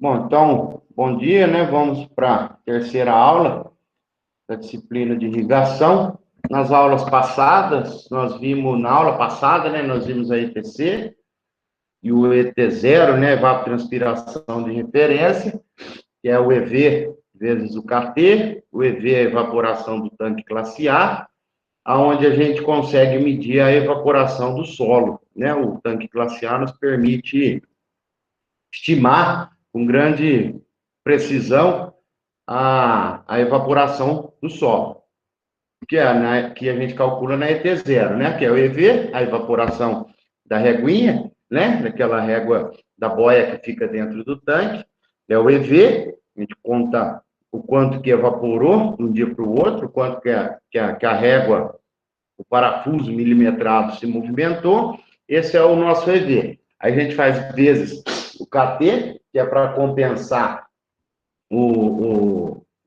Bom, então, bom dia, né? Vamos para a terceira aula da disciplina de irrigação. Nas aulas passadas, na aula passada, né? Nós vimos a ETC e o ET0, né? Evapotranspiração de referência, que é o EV vezes o KT, o EV é a evaporação do tanque classe A, aonde a gente consegue medir a evaporação do solo, né? O tanque classe A nos permite estimar com grande precisão a evaporação do solo, que a gente calcula na ET0, né? Que é o EV, a evaporação da reguinha, né? Daquela régua da boia que fica dentro do tanque, é o EV, a gente conta o quanto que evaporou de um dia para o outro, o quanto que a régua, o parafuso milimetrado se movimentou, esse é o nosso EV. Aí a gente faz vezes o KT, que é para compensar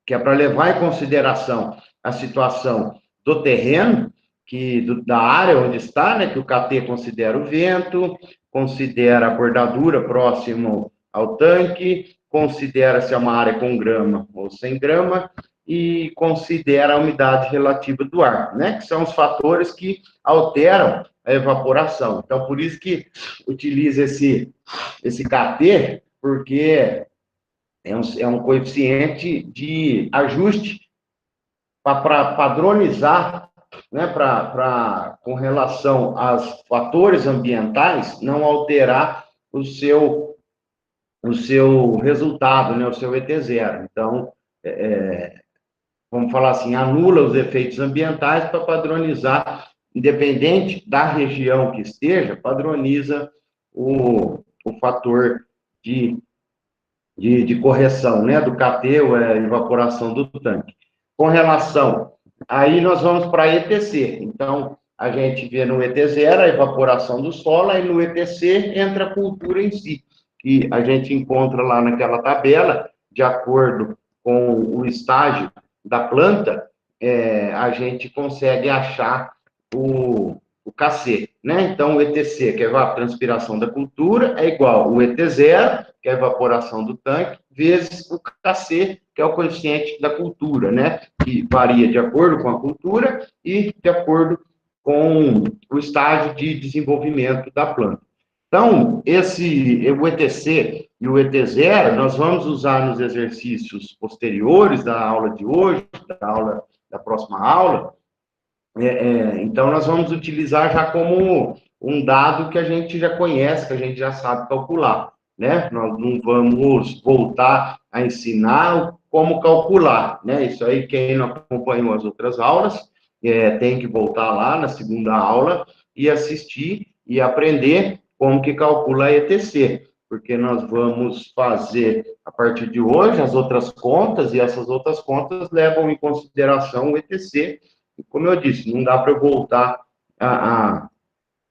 que é para levar em consideração a situação do terreno, da área onde está, né, que o KT considera o vento, considera a bordadura próximo ao tanque, considera se é uma área com grama ou sem grama, e considera a umidade relativa do ar, né, que são os fatores que alteram a evaporação. Então, por isso que utiliza esse KT, porque é um coeficiente de ajuste para padronizar, né, com relação aos fatores ambientais, não alterar o seu resultado, né, o seu ET0. Então, vamos falar assim, anula os efeitos ambientais para padronizar, independente da região que esteja, padroniza o fator de correção, né, do KT, a evaporação do tanque. Com relação, aí nós vamos para ETC. Então, a gente vê no ET0 a evaporação do solo, e no ETC entra a cultura em si, que a gente encontra lá naquela tabela, de acordo com o estágio da planta, a gente consegue achar o KC, né? Então, o ETC, que é a transpiração da cultura, é igual ao ET0, que é a evaporação do tanque, vezes o KC, que é o coeficiente da cultura, né? Que varia de acordo com a cultura e de acordo com o estágio de desenvolvimento da planta. Então, o ETC e o ET0, nós vamos usar nos exercícios posteriores da aula de hoje, da próxima aula. Então, nós vamos utilizar já como um dado que a gente já conhece, que a gente já sabe calcular, né? Nós não vamos voltar a ensinar como calcular, né? Isso aí, quem não acompanhou as outras aulas, tem que voltar lá na segunda aula e assistir e aprender como que calcula a ETC, porque nós vamos fazer, a partir de hoje, as outras contas, e essas outras contas levam em consideração o ETC. Como eu disse, não dá para eu voltar a,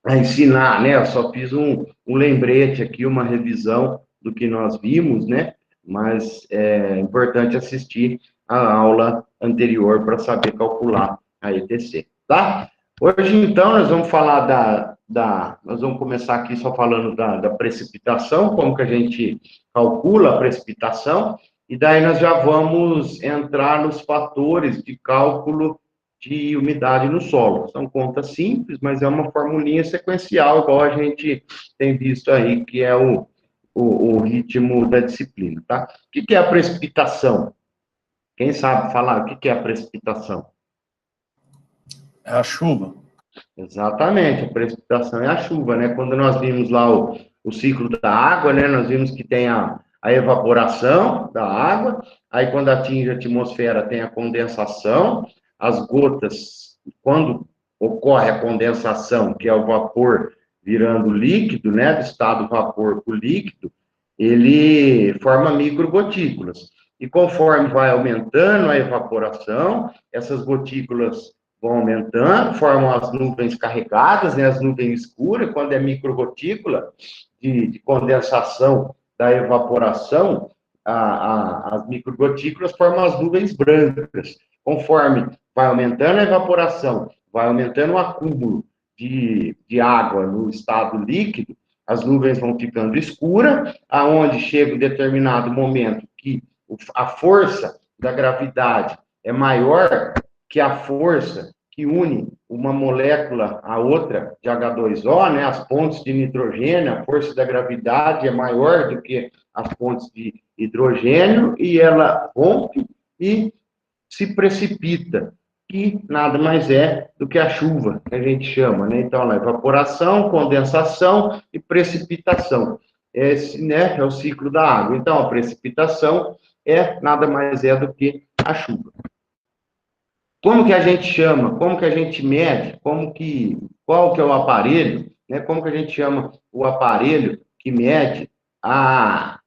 a ensinar, né? Eu só fiz um lembrete aqui, uma revisão do que nós vimos, né? Mas é importante assistir a aula anterior para saber calcular a ETC, tá? Hoje, então, nós vamos falar nós vamos começar aqui só falando da precipitação, como que a gente calcula a precipitação, e daí nós já vamos entrar nos fatores de cálculo de umidade no solo. São contas simples, mas é uma formulinha sequencial, igual a gente tem visto aí, que é o ritmo da disciplina, tá? O que é a precipitação? Quem sabe falar o que é a precipitação? É a chuva. Exatamente, a precipitação é a chuva, né? Quando nós vimos lá o ciclo da água, né? Nós vimos que tem a evaporação da água, aí quando atinge a atmosfera tem a condensação, as gotas, quando ocorre a condensação, que é o vapor virando líquido, né? Do estado vapor para o líquido, ele forma microgotículas. E conforme vai aumentando a evaporação, essas gotículas vão aumentando, formam as nuvens carregadas, né, as nuvens escuras, quando é microgotícula de condensação da evaporação, as microgotículas formam as nuvens brancas. Conforme vai aumentando a evaporação, vai aumentando o acúmulo de água no estado líquido, as nuvens vão ficando escuras, aonde chega um determinado momento que a força da gravidade é maior que a força que une uma molécula a outra de H2O, né? As pontes de nitrogênio, a força da gravidade é maior do que as pontes de hidrogênio, e ela rompe e se precipita, que nada mais é do que a chuva, que a gente chama, né? Então, a evaporação, condensação e precipitação. Esse, né, é o ciclo da água. Então, a precipitação nada mais é do que a chuva. Como que a gente chama? Como que a gente mede? Qual que é o aparelho? Né? Como que a gente chama o aparelho que mede a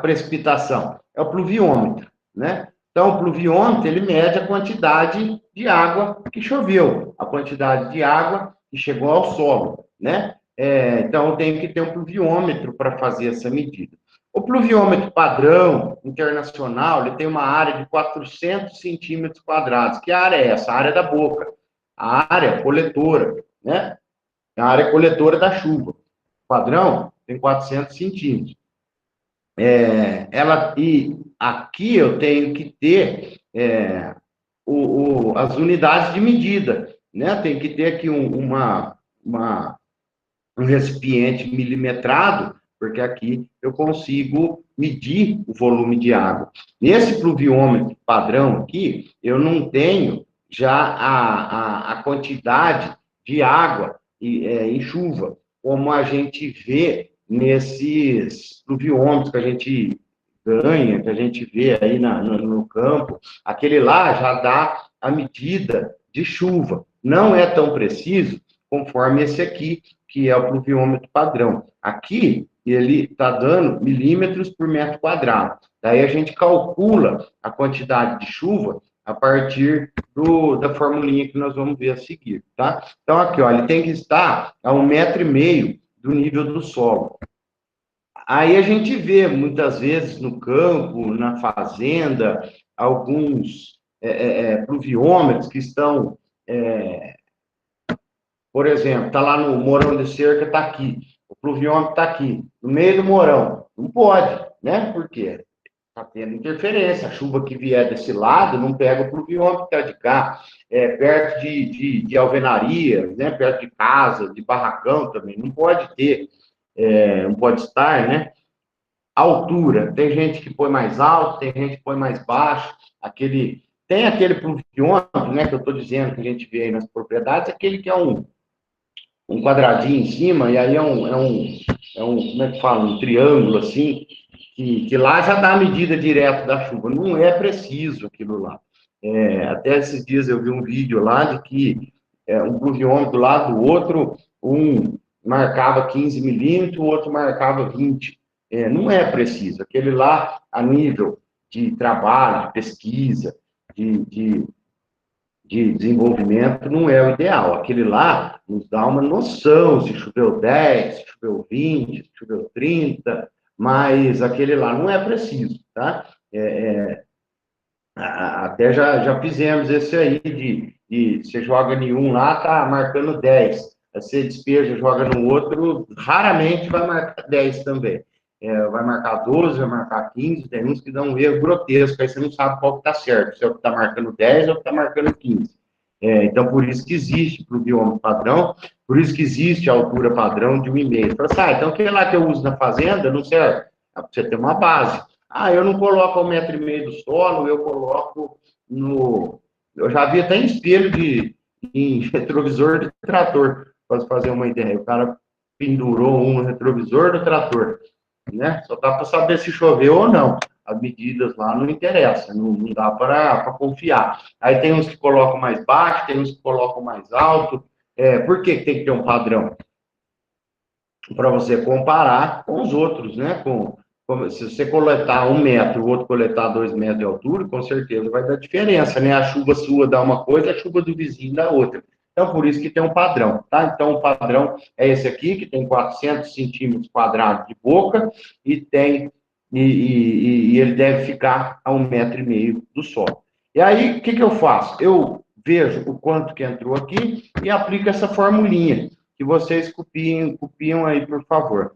precipitação? É o pluviômetro, né? Então, o pluviômetro, ele mede a quantidade de água que choveu, a quantidade de água que chegou ao solo, né? Então, eu tenho que ter um pluviômetro para fazer essa medida. O pluviômetro padrão internacional, ele tem uma área de 400 centímetros quadrados. Que área é essa? A área da boca. A área coletora, né? A área coletora da chuva. O padrão tem 400 centímetros. E aqui eu tenho que ter as unidades de medida, né? Tem que ter aqui um recipiente milimetrado, porque aqui eu consigo medir o volume de água. Nesse pluviômetro padrão aqui, eu não tenho já a quantidade de água em chuva, como a gente vê nesses pluviômetros que a gente ganha, que a gente vê aí no campo. Aquele lá já dá a medida de chuva. Não é tão preciso conforme esse aqui, que é o pluviômetro padrão. Aqui, ele está dando milímetros por metro quadrado. Daí a gente calcula a quantidade de chuva a partir da formulinha que nós vamos ver a seguir, tá? Então, aqui, ó, ele tem que estar a 1,5 metro do nível do solo. Aí a gente vê, muitas vezes, no campo, na fazenda, alguns pluviômetros que estão... Por exemplo, está lá no morão de cerca, está aqui. O pluviômetro está aqui, no meio do morão. Não pode, né? Por quê? Está tendo interferência. A chuva que vier desse lado não pega o pluviômetro que está de cá. Perto de alvenaria, né? Perto de casa, de barracão também. Não pode ter, não pode estar, né? Altura. Tem gente que põe mais alto, tem gente que põe mais baixo. Tem aquele pluviômetro, né? Que eu estou dizendo que a gente vê aí nas propriedades, aquele que é um quadradinho em cima, e aí como é que fala? Um triângulo, assim, que lá já dá a medida direto da chuva. Não é preciso aquilo lá. Até esses dias eu vi um vídeo lá de que um pluviômetro do lado do outro, um marcava 15 milímetros, o outro marcava 20. Não é preciso. Aquele lá, a nível de trabalho, de pesquisa, de desenvolvimento, não é o ideal. Aquele lá nos dá uma noção se choveu 10, se choveu 20, se choveu 30, mas aquele lá não é preciso, tá? Até já fizemos esse aí de você joga em um lá, tá marcando 10. Você despeja, joga no outro, raramente vai marcar 10 também. Vai marcar 12, vai marcar 15, tem uns que dão um erro grotesco, aí você não sabe qual que tá certo, se é o que tá marcando 10 ou o que tá marcando 15. Então, por isso que existe pluviômetro padrão, por isso que existe a altura padrão de 1,5 metro. Fala assim, então aquele lá que eu uso na fazenda não serve. Você tem uma base. Eu não coloco a 1,5 metro do solo, eu coloco no... Eu já vi até em espelho em retrovisor de trator, para fazer uma ideia. O cara pendurou um no retrovisor do trator, né? Só dá para saber se choveu ou não. As medidas lá não interessam, não dá para confiar. Aí tem uns que colocam mais baixo, tem uns que colocam mais alto. Por que tem que ter um padrão? Para você comparar com os outros, né? Se você coletar 1 metro, o outro coletar 2 metros de altura, com certeza vai dar diferença, né? A chuva sua dá uma coisa, a chuva do vizinho dá outra. Então, por isso que tem um padrão, tá? Então, o padrão é esse aqui, que tem 400 centímetros quadrados de boca e ele deve ficar a 1,5 metro do solo. E aí, o que eu faço? Eu vejo o quanto que entrou aqui e aplico essa formulinha. que vocês copiam aí, por favor.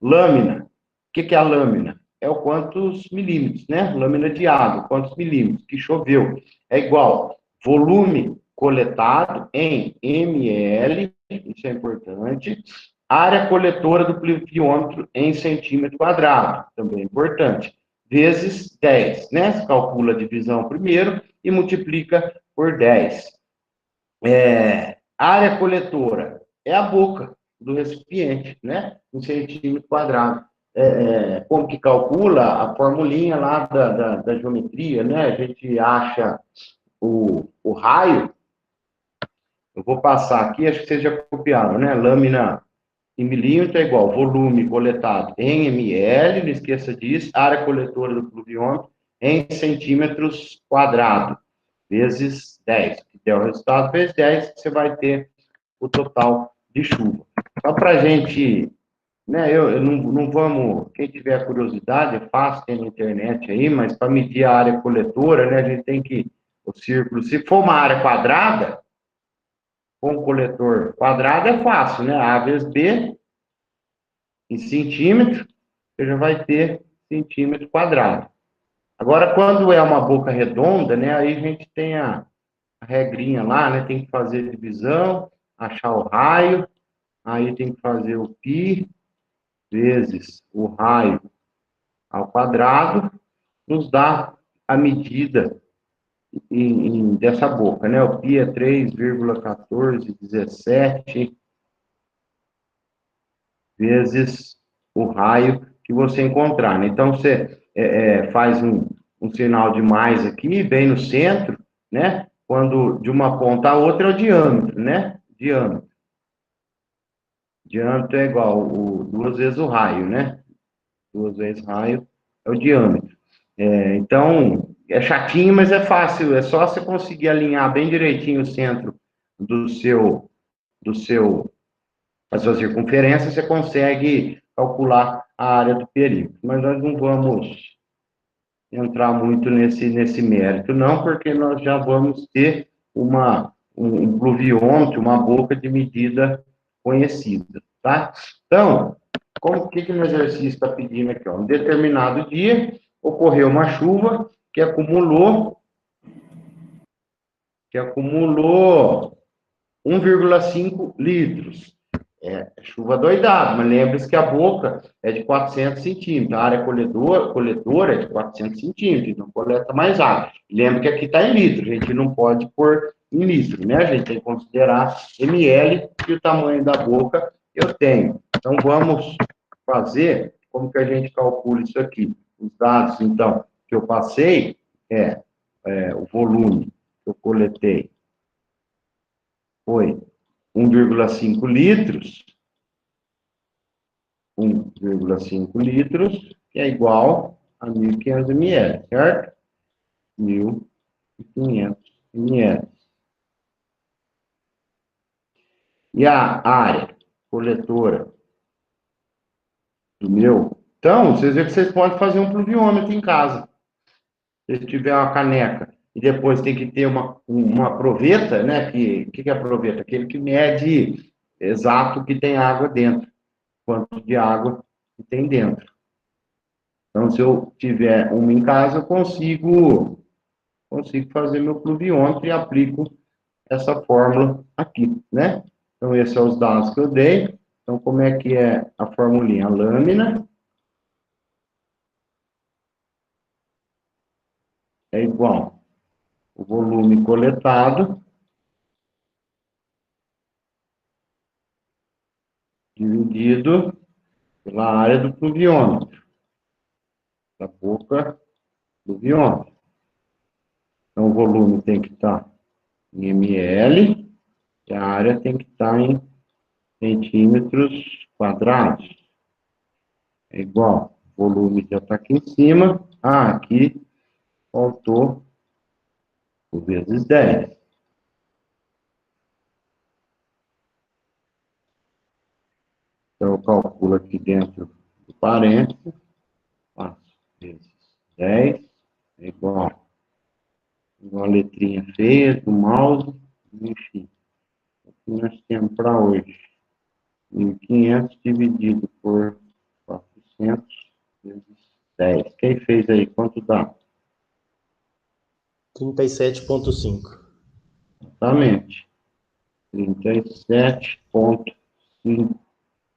Lâmina. O que é a lâmina? É o quantos milímetros, né? Lâmina de água, quantos milímetros, que choveu. É igual volume coletado em ml, isso é importante. Área coletora do pluviômetro em centímetro quadrado, também é importante. Vezes 10, né? Você calcula a divisão primeiro e multiplica por 10. Área coletora é a boca do recipiente, né? Um centímetro quadrado. Como que calcula? A formulinha lá da geometria, né? A gente acha o raio. Eu vou passar aqui, acho que vocês já copiaram, né? Lâmina em milímetro é igual volume coletado em ml, não esqueça disso, área coletora do pluviômetro em centímetros quadrados, vezes 10. Se der o resultado, vezes 10, você vai ter o total de chuva. Só para a gente, né, eu não vamos, quem tiver curiosidade, é fácil, tem na internet aí, mas para medir a área coletora, né, a gente tem que, o círculo, se for uma área quadrada, com um coletor quadrado é fácil, né, A vezes B, em centímetro, você já vai ter centímetro quadrado. Agora, quando é uma boca redonda, né, aí a gente tem a regrinha lá, né, tem que fazer divisão, achar o raio, aí tem que fazer o π vezes o raio ao quadrado, nos dá a medida dessa boca, né? O π é 3,1417 vezes o raio que você encontrar, né? Então, você faz um sinal de mais aqui, bem no centro, né? Quando de uma ponta a outra é o diâmetro, né? Diâmetro. Diâmetro é igual duas vezes o raio, né? Duas vezes raio é o diâmetro. Então, é chatinho, mas é fácil. É só você conseguir alinhar bem direitinho o centro a sua circunferência, você consegue calcular a área do perímetro. Mas nós não vamos entrar muito nesse mérito, não, porque nós já vamos ter um pluviômetro, uma boca de medida conhecida, tá? Então, que o exercício está pedindo aqui? Ó? Um determinado dia, ocorreu uma chuva que acumulou 1,5 litros. Chuva doidada, mas lembre-se que a boca é de 400 centímetros, a área coletora é de 400 centímetros, então coleta mais água. Lembre que aqui está em litro, a gente não pode pôr em litro, né? A gente tem que considerar ml e o tamanho da boca eu tenho. Então, vamos fazer como que a gente calcula isso aqui. Os dados, então, que eu passei o volume que eu coletei foi 1,5 litros, 1,5 litros, que é igual a 1.500 ml, certo? 1.500 ml. E a área coletora do meu... Então, vocês veem que vocês podem fazer um pluviômetro em casa. Se tiver uma caneca e depois tem que ter uma proveta, né? Que é a proveta? Aquele que mede exato que tem água dentro, quanto de água que tem dentro. Então, se eu tiver uma em casa, eu consigo fazer meu pluviômetro e aplico essa fórmula aqui, né? Então, esses são os dados que eu dei. Então, como é que é a formulinha? A lâmina é igual o volume coletado dividido pela área do pluviômetro, da boca do pluviômetro. Então, o volume tem que estar em ml e a área tem que estar em centímetros quadrados. É igual, o volume já está aqui em cima. Aqui faltou o vezes 10. Então, eu calculo aqui dentro do parênteses. Faço vezes 10 é igual uma letrinha feia do mouse. Enfim, o que nós temos para hoje. 1.500 dividido por 400 vezes 10. Quem fez aí? Quanto dá? 37,5. Exatamente. 37,5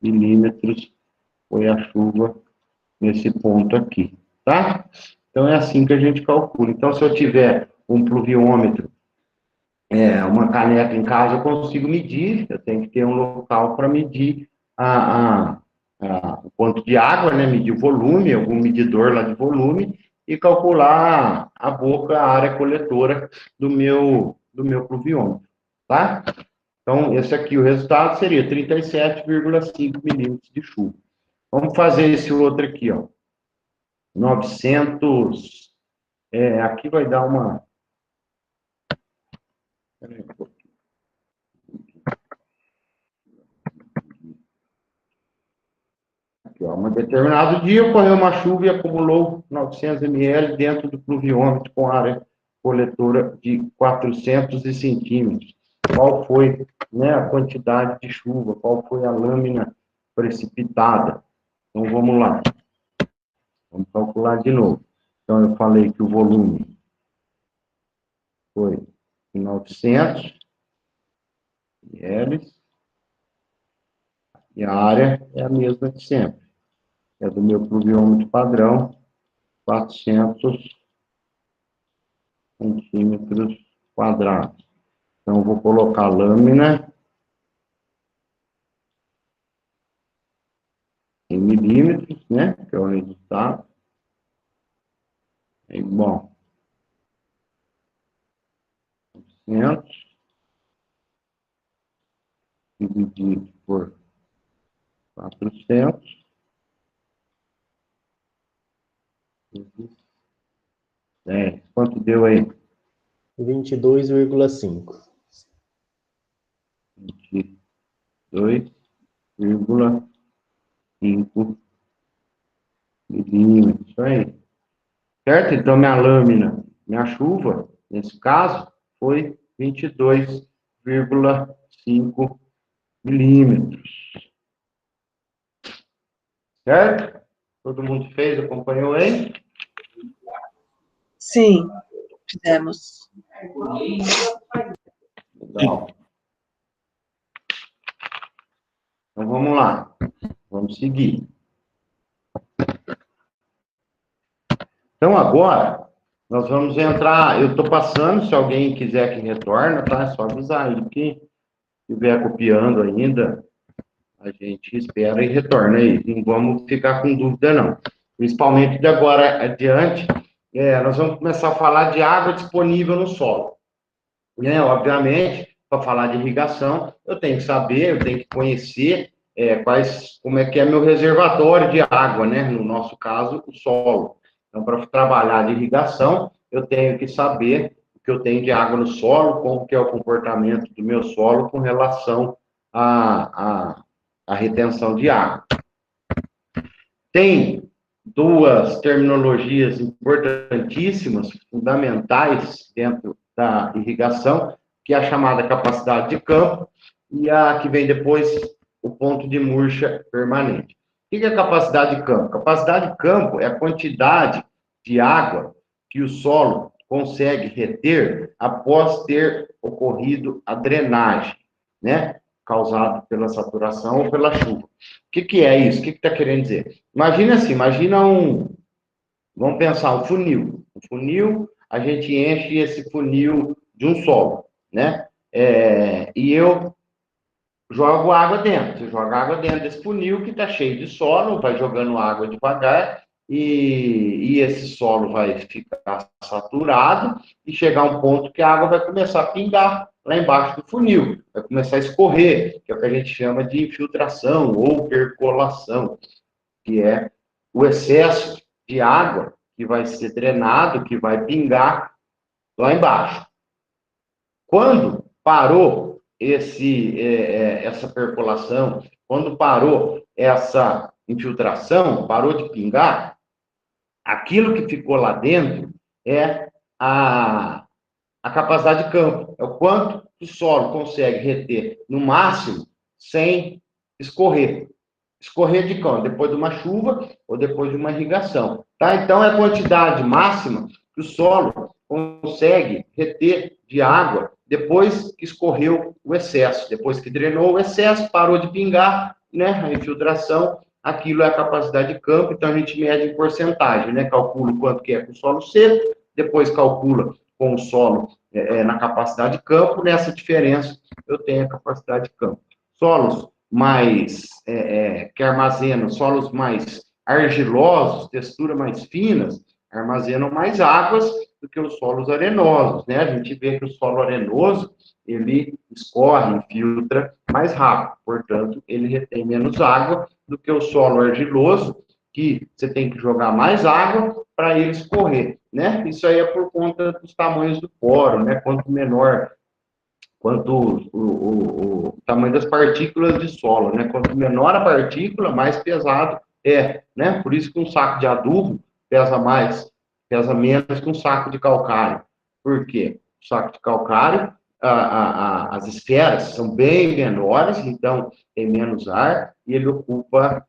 milímetros foi a chuva nesse ponto aqui, tá? Então, é assim que a gente calcula. Então, se eu tiver um pluviômetro, uma caneca em casa, eu consigo medir, eu tenho que ter um local para medir o quanto de água, né? Medir o volume, algum medidor lá de volume, e calcular a boca, a área coletora do meu pluviômetro, tá? Então, esse aqui, o resultado seria 37,5 milímetros de chuva. Vamos fazer esse outro aqui, ó. 900, aqui vai dar uma... Aqui, ó, um determinado dia ocorreu uma chuva e acumulou 900 ml dentro do pluviômetro com área coletora de 400 centímetros. Qual foi, né, a quantidade de chuva? Qual foi a lâmina precipitada? Então, vamos lá. Vamos calcular de novo. Então, eu falei que o volume foi 900 ml e a área é a mesma de sempre. É do meu pluviômetro padrão, 400 centímetros quadrados. Então, eu vou colocar lâmina em milímetros, né? Que é o resultado. É bom. 900 dividido por 400 vezes 10. Quanto deu aí? 22,5. 22,5 milímetros. Isso aí. Certo? Então, minha lâmina, minha chuva, nesse caso, foi 22,5 milímetros. Certo? Todo mundo fez, acompanhou aí? Sim, fizemos. Legal. Então, vamos lá. Vamos seguir. Então, agora, nós vamos entrar... Eu estou passando, se alguém quiser que retorne, tá? É só avisar aí que estiver copiando ainda, a gente espera e retorna aí. Não vamos ficar com dúvida, não. Principalmente de agora adiante, nós vamos começar a falar de água disponível no solo. Obviamente, para falar de irrigação, eu tenho que saber, eu tenho que conhecer como é que é meu reservatório de água, né? No nosso caso, o solo. Então, para trabalhar de irrigação, eu tenho que saber o que eu tenho de água no solo, como que é o comportamento do meu solo com relação à retenção de água. Tem duas terminologias importantíssimas, fundamentais dentro da irrigação, que é a chamada capacidade de campo e a que vem depois, o ponto de murcha permanente. O que é capacidade de campo? Capacidade de campo é a quantidade de água que o solo consegue reter após ter ocorrido a drenagem, né? Causado pela saturação ou pela chuva. O que é isso? O que está querendo dizer? Imagina assim, vamos pensar um funil. Um funil, a gente enche esse funil de um solo, né? E eu jogo água dentro. Você joga água dentro desse funil que está cheio de solo, vai jogando água devagar e esse solo vai ficar saturado e chegar um ponto que a água vai começar a pingar lá embaixo do funil, vai começar a escorrer, que é o que a gente chama de infiltração ou percolação, que é o excesso de água que vai ser drenado, que vai pingar lá embaixo. Quando parou essa percolação, quando parou essa infiltração, parou de pingar, aquilo que ficou lá dentro é a capacidade de campo, é o quanto o solo consegue reter, no máximo, sem escorrer. Escorrer de quando? Depois de uma chuva ou depois de uma irrigação. Tá? Então, é a quantidade máxima que o solo consegue reter de água depois que escorreu o excesso. Depois que drenou o excesso, parou de pingar, né? A infiltração, aquilo é a capacidade de campo, então a gente mede em porcentagem, né? Calcula o quanto que é com o solo seco, depois calcula com o solo na capacidade de campo, nessa diferença eu tenho a capacidade de campo. Solos mais, que armazenam, solos mais argilosos, textura mais finas, armazenam mais águas do que os solos arenosos, né? A gente vê que o solo arenoso, ele escorre, infiltra mais rápido, portanto, ele retém menos água do que o solo argiloso, que você tem que jogar mais água para ele escorrer, né? Isso aí é por conta dos tamanhos do poro, né? Quanto menor, quanto o tamanho das partículas de solo, né? Quanto menor a partícula, mais pesado é, né? Por isso que um saco de adubo pesa mais, pesa menos que um saco de calcário. Por quê? O saco de calcário, as esferas são bem menores, então tem menos ar e ele ocupa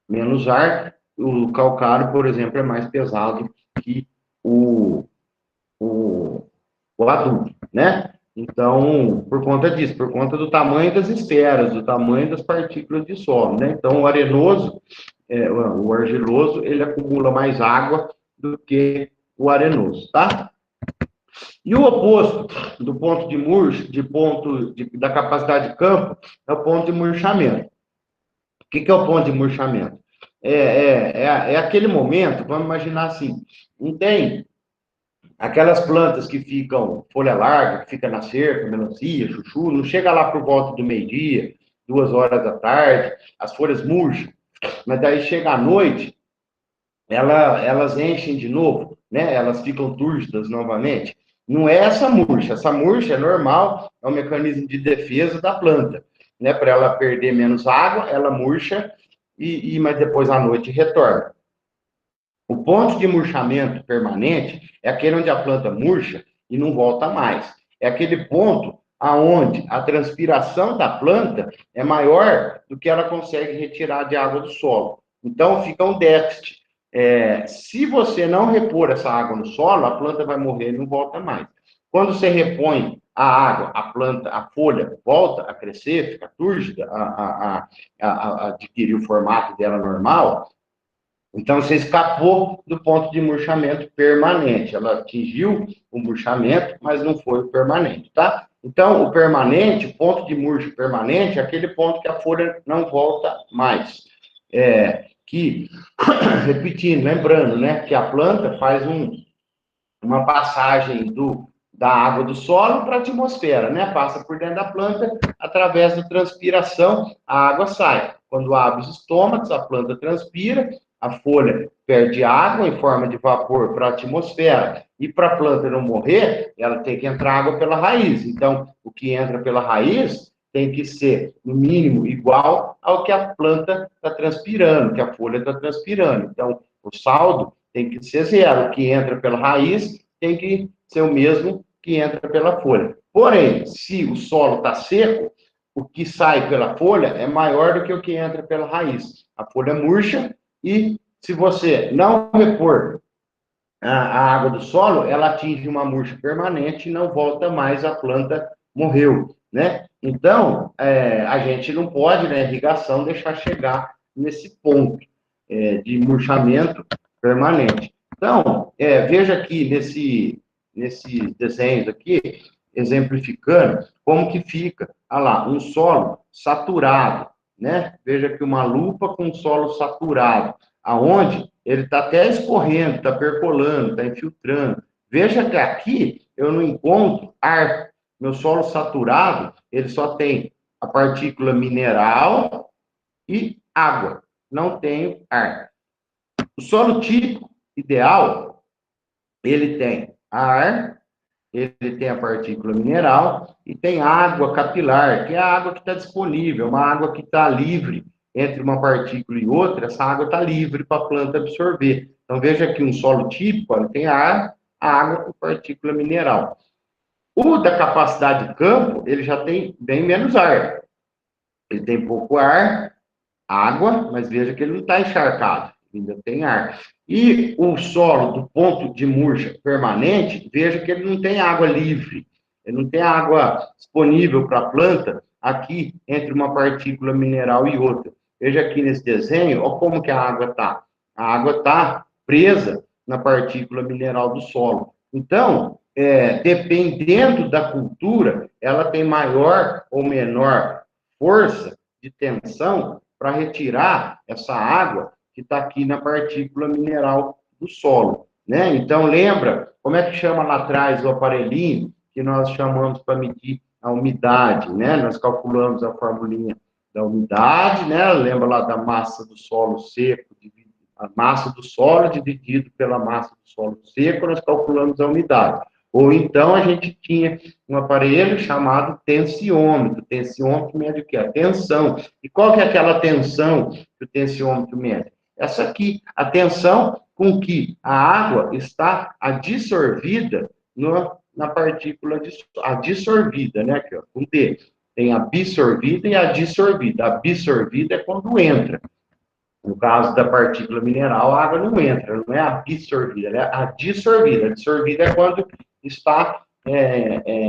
menos ar. O calcário, por exemplo, é mais pesado que o adubo, né? Então, por conta disso, por conta do tamanho das esferas, do tamanho das partículas de solo, né? Então, o arenoso, o argiloso, ele acumula mais água do que o arenoso, tá? E o oposto do ponto de murcho, da capacidade de campo, é o ponto de murchamento. O que é o ponto de murchamento? É aquele momento, vamos imaginar assim, não tem aquelas plantas que ficam folha larga, que fica na cerca, melancia, chuchu, não chega lá por volta do meio-dia, 2 horas da tarde, as folhas murcham, mas daí chega à noite, elas enchem de novo, né? Elas ficam túrgidas novamente. Não é essa murcha é normal, é um mecanismo de defesa da planta, né? Para ela perder menos água, ela murcha, mas depois à noite retorna. O ponto de murchamento permanente é aquele onde a planta murcha e não volta mais. É aquele ponto aonde a transpiração da planta é maior do que ela consegue retirar de água do solo. Então, fica um déficit. Se você não repor essa água no solo, a planta vai morrer e não volta mais. Quando você repõe a água, a planta, a folha volta a crescer, fica túrgida, a adquirir o formato dela normal. Então, você escapou do ponto de murchamento permanente. Ela atingiu o murchamento, mas não foi o permanente, tá? Então, o permanente, o ponto de murcho permanente, é aquele ponto que a folha não volta mais. Repetindo, lembrando, né, que a planta faz uma passagem da água do solo para a atmosfera, né? Passa por dentro da planta, através da transpiração, a água sai. Quando abre os estômagos, a planta transpira, a folha perde água em forma de vapor para a atmosfera. E para a planta não morrer, ela tem que entrar água pela raiz. Então, o que entra pela raiz tem que ser, no mínimo, igual ao que a planta está transpirando, que a folha está transpirando. Então, o saldo tem que ser zero. O que entra pela raiz tem que ser o mesmo que entra pela folha. Porém, se o solo está seco, o que sai pela folha é maior do que o que entra pela raiz. A folha murcha e, se você não repor a água do solo, ela atinge uma murcha permanente e não volta mais, a planta morreu, né? Então, a gente não pode, na irrigação, deixar chegar nesse ponto de murchamento permanente. Então, veja aqui nesse desenho aqui, exemplificando como que fica, olha lá, um solo saturado, né? Veja aqui uma lupa com solo saturado, aonde ele está até escorrendo, está percolando, está infiltrando. Veja que aqui eu não encontro ar. Meu solo saturado, ele só tem a partícula mineral e água. Não tem ar. O solo típico, ideal, ele tem ar, ele tem a partícula mineral e tem água capilar, que é a água que está disponível, uma água que está livre entre uma partícula e outra, essa água está livre para a planta absorver. Então, veja aqui um solo típico, ele tem ar, água e partícula mineral. O da capacidade de campo, ele já tem bem menos ar. Ele tem pouco ar, água, mas veja que ele não está encharcado, ainda tem ar. E o solo do ponto de murcha permanente, veja que ele não tem água livre, ele não tem água disponível para a planta aqui entre uma partícula mineral e outra. Veja aqui nesse desenho, olha como que a água está. A água está presa na partícula mineral do solo. Então, dependendo da cultura, ela tem maior ou menor força de tensão para retirar essa água que está aqui na partícula mineral do solo, né? Então, lembra como é que chama lá atrás o aparelhinho que nós chamamos para medir a umidade, né? Nós calculamos a formulinha da umidade, né? Lembra lá da massa do solo seco, a massa do solo dividido pela massa do solo seco, nós calculamos a umidade. Ou então a gente tinha um aparelho chamado tensiômetro. O tensiômetro mede o quê? A tensão. E qual que é aquela tensão que o tensiômetro mede? Essa aqui, a tensão com que a água está adsorvida na partícula, adsorvida, né? Aqui, ó, com D. Tem a absorvida e a dissolvida. A absorvida é quando entra. No caso da partícula mineral, a água não entra, não é absorvida, ela é a dissolvida. A dissolvida é quando está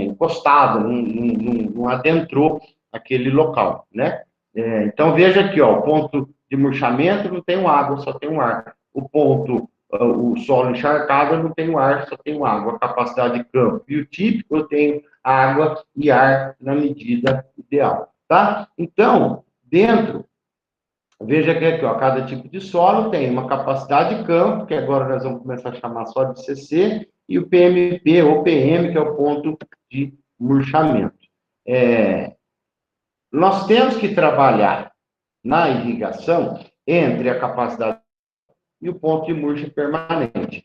encostado, não adentrou aquele local, né? Então, veja aqui, ó, o ponto de murchamento não tem água, só tem ar. O solo encharcado não tem ar, só tem água. A capacidade de campo e o típico, eu tenho água e ar na medida ideal, tá? Então, veja que aqui, ó, cada tipo de solo tem uma capacidade de campo, que agora nós vamos começar a chamar só de CC, e o PMP, ou PM, que é o ponto de murchamento. Nós temos que trabalhar na irrigação entre a capacidade e o ponto de murcha permanente.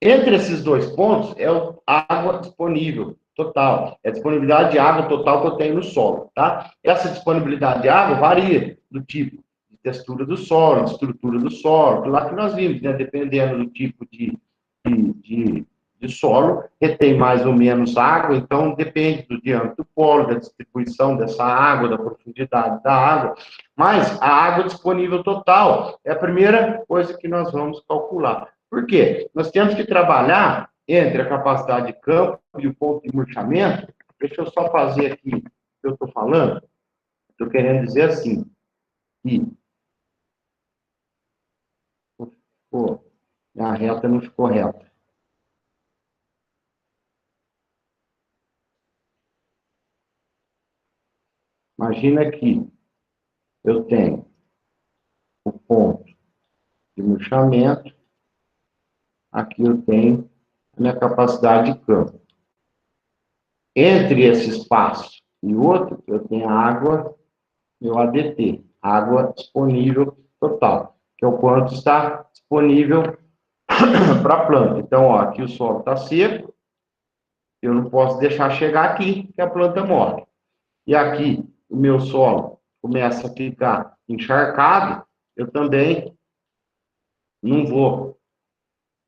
Entre esses dois pontos é a água disponível total, é a disponibilidade de água total que eu tenho no solo, tá? Essa disponibilidade de água varia do tipo de textura do solo, de estrutura do solo, lá que nós vimos, né? Dependendo do tipo de solo, retém mais ou menos água, então depende do diâmetro do polo, da distribuição dessa água, da profundidade da água, mas a água disponível total é a primeira coisa que nós vamos calcular. Por quê? Nós temos que trabalhar entre a capacidade de campo e o ponto de murchamento. Deixa eu só fazer aqui o que eu estou falando. Estou querendo dizer assim, que a reta não ficou reta. Imagina que eu tenho o ponto de murchamento, aqui eu tenho a minha capacidade de campo. Entre esse espaço e outro, eu tenho a água, meu ADT, água disponível total, que é o quanto está disponível para a planta. Então, ó, aqui o solo está seco, eu não posso deixar chegar aqui, que a planta morre. E aqui, o meu solo começa a ficar encharcado, eu também não vou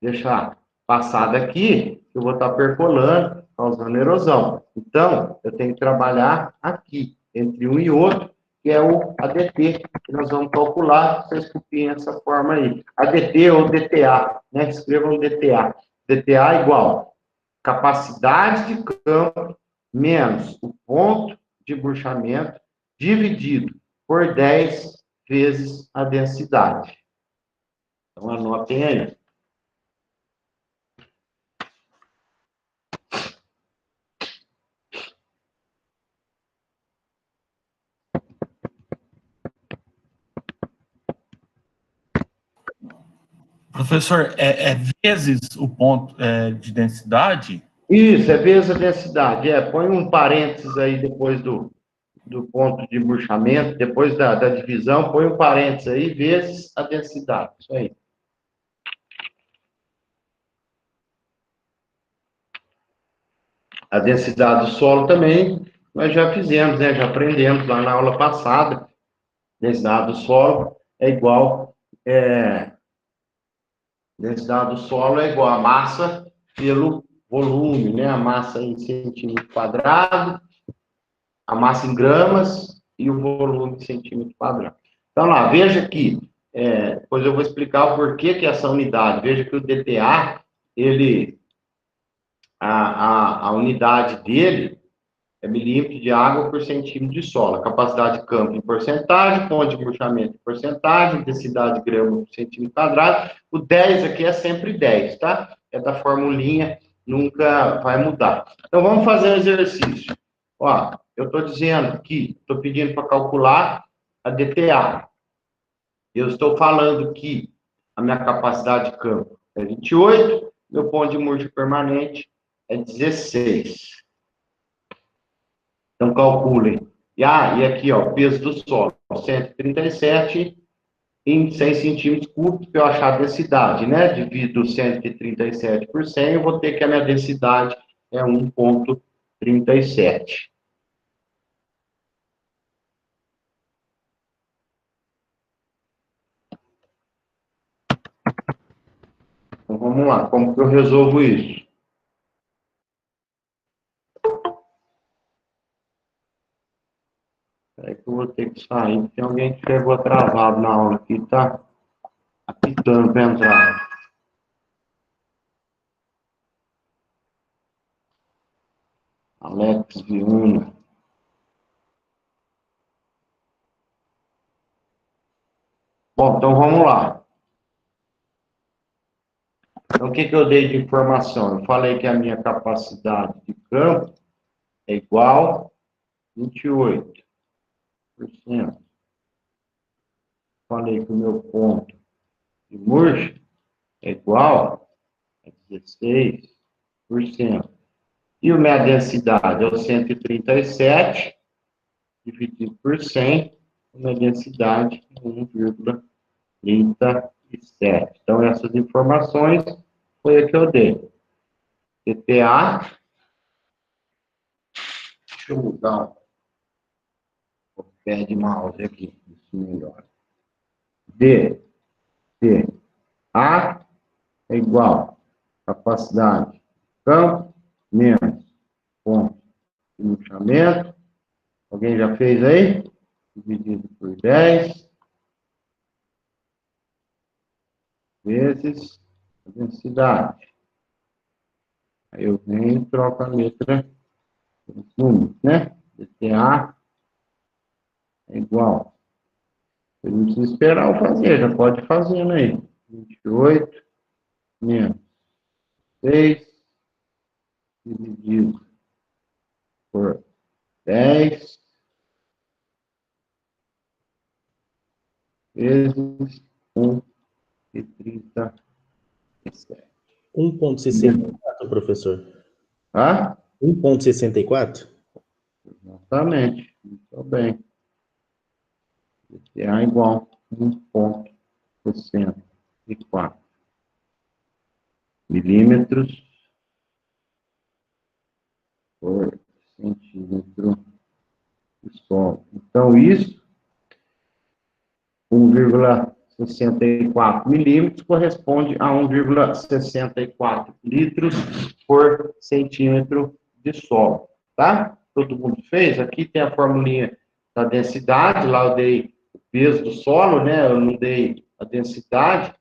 deixar passar daqui, eu vou estar percolando, causando erosão. Então, eu tenho que trabalhar aqui, entre um e outro, que é o ADT, que nós vamos calcular, vocês copiem essa forma aí. ADT ou DTA, né? Escrevam DTA. DTA igual capacidade de campo menos o ponto de murchamento dividido por 10 vezes a densidade. Então, anotem aí. Professor, é vezes o ponto de densidade? Isso, é vezes a densidade. Põe um parênteses aí depois do ponto de murchamento, depois da divisão, põe um parênteses aí, vezes a densidade. Isso aí. A densidade do solo também, nós já fizemos, né? Já aprendemos lá na aula passada. Densidade do solo é igual... densidade do solo é igual a massa pelo volume, né? A massa em centímetro quadrado, a massa em gramas e o volume em centímetro quadrado. Então, lá, veja que, depois eu vou explicar o porquê que essa unidade. Veja que o DTA, a unidade dele é milímetro de água por centímetro de solo. A capacidade de campo em porcentagem, ponto de murchamento em porcentagem, intensidade de grama por centímetro quadrado. O 10 aqui é sempre 10, tá? É da formulinha, nunca vai mudar. Então, vamos fazer um exercício. Ó, eu estou dizendo que, estou pedindo para calcular a DTA. Eu estou falando que a minha capacidade de campo é 28, meu ponto de murcho permanente é 16. Então, calculem. E aqui, ó, o peso do solo, 137 em 100 centímetros cúbicos, para eu achar a densidade, né? Divido 137 por 100, eu vou ter que a minha densidade é 1,37. Então, vamos lá. Como que eu resolvo isso? É que eu vou ter que sair, tem alguém que chegou atrasado na aula aqui, tá apitando para entrar. Alex Viuna. Bom, então vamos lá. Então, o que eu dei de informação? Eu falei que a minha capacidade de campo é igual a 28%. Falei que o meu ponto de murcho é igual a 16%. E a minha densidade é o 137 dividido por 100, a minha densidade é 1,37. Então, essas informações foi a que eu dei. TTA, deixa eu mudar o pé de mouse aqui, isso melhor. DTA é igual a capacidade de campo menos ponto de murchamento. Alguém já fez aí? Dividido por 10 vezes a densidade. Aí eu venho e troco a letra dos números, né? DTA é igual. Eu não precisa esperar eu fazer, já pode ir fazendo aí. 28 menos 6 dividido por 10 vezes 1,37. 1,64, professor. Tá? 1,64? Exatamente. Muito bem. DTA igual a 1,64 milímetros por centímetro de solo. Então, isso, 1,64 milímetros corresponde a 1,64 litros por centímetro de solo, tá? Todo mundo fez? Aqui tem a formulinha da densidade, lá eu dei o peso do solo, né? Eu não dei a densidade,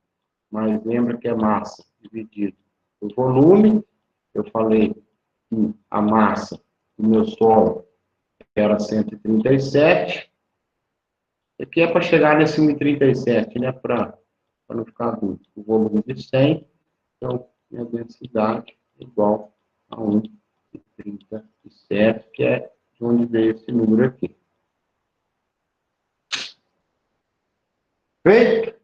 mas lembra que é massa dividido por volume. Eu falei que a massa do meu solo era 137. Aqui é para chegar nesse 1,37, né? Para não ficar dúvida. O volume de 100, então, minha densidade é igual a 1,37, que é de onde veio esse número aqui. Feito?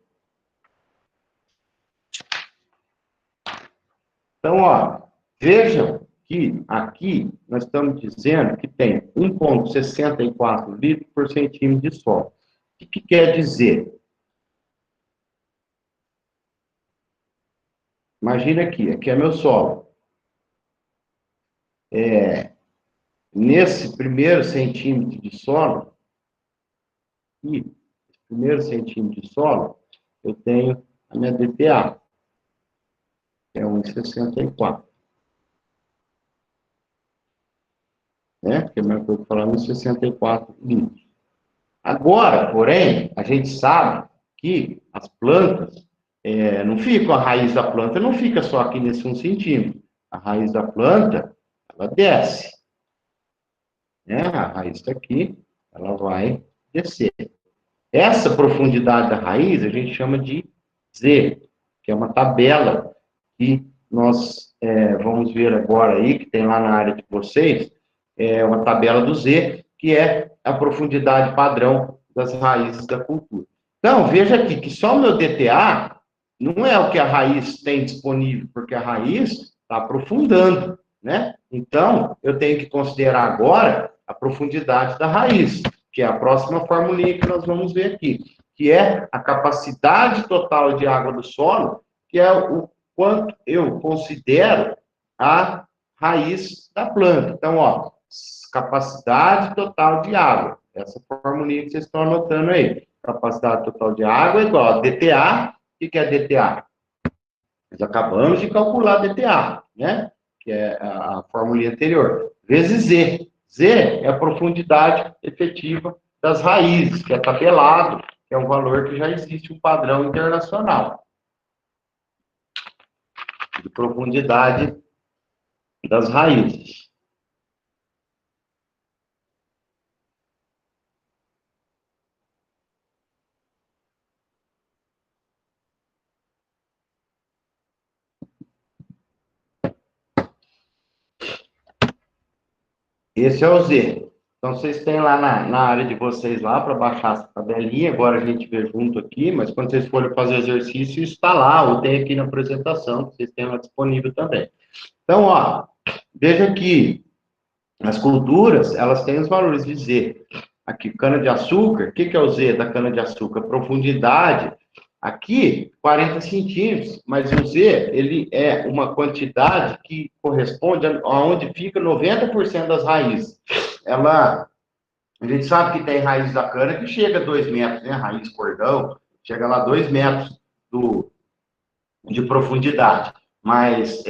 Então, ó, vejam que aqui nós estamos dizendo que tem 1,64 litros por centímetro de solo. O que quer dizer? Imagina aqui é meu solo. Nesse primeiro centímetro de solo, eu tenho a minha DTA, que é 1,64. né? Porque mais pouco falando em 64 litros. Agora, porém, a gente sabe que as plantas não ficam, a raiz da planta não fica só aqui nesse 1 centímetro. A raiz da planta, ela desce, né? A raiz está aqui, ela vai descer. Essa profundidade da raiz a gente chama de Z, que é uma tabela que nós vamos ver agora aí, que tem lá na área de vocês, uma tabela do Z, que é a profundidade padrão das raízes da cultura. Então, veja aqui que só o meu DTA não é o que a raiz tem disponível, porque a raiz está aprofundando, né? Então, eu tenho que considerar agora a profundidade da raiz, que é a próxima formulinha que nós vamos ver aqui, que é a capacidade total de água do solo, que é o quanto eu considero a raiz da planta. Então, ó, capacidade total de água. Essa formulinha que vocês estão anotando aí. Capacidade total de água é igual a DTA. O que é DTA? Nós acabamos de calcular a DTA, né? Que é a formulinha anterior. Vezes Z. Z é a profundidade efetiva das raízes, que é tabelado, que é um valor que já existe um padrão internacional de profundidade das raízes. Esse é o Z. Então, vocês têm lá na área de vocês lá para baixar essa tabelinha. Agora a gente vê junto aqui, mas quando vocês forem fazer exercício, isso está lá, ou tem aqui na apresentação, que vocês têm lá disponível também. Então, ó, veja que as culturas, elas têm os valores de Z. Aqui, cana-de-açúcar, o que é o Z da cana-de-açúcar? Profundidade. Aqui, 40 centímetros, mas o Z, ele é uma quantidade que corresponde aonde fica 90% das raízes. A gente sabe que tem raiz da cana que chega a 2 metros, né? Raiz cordão, chega lá a 2 metros de profundidade, mas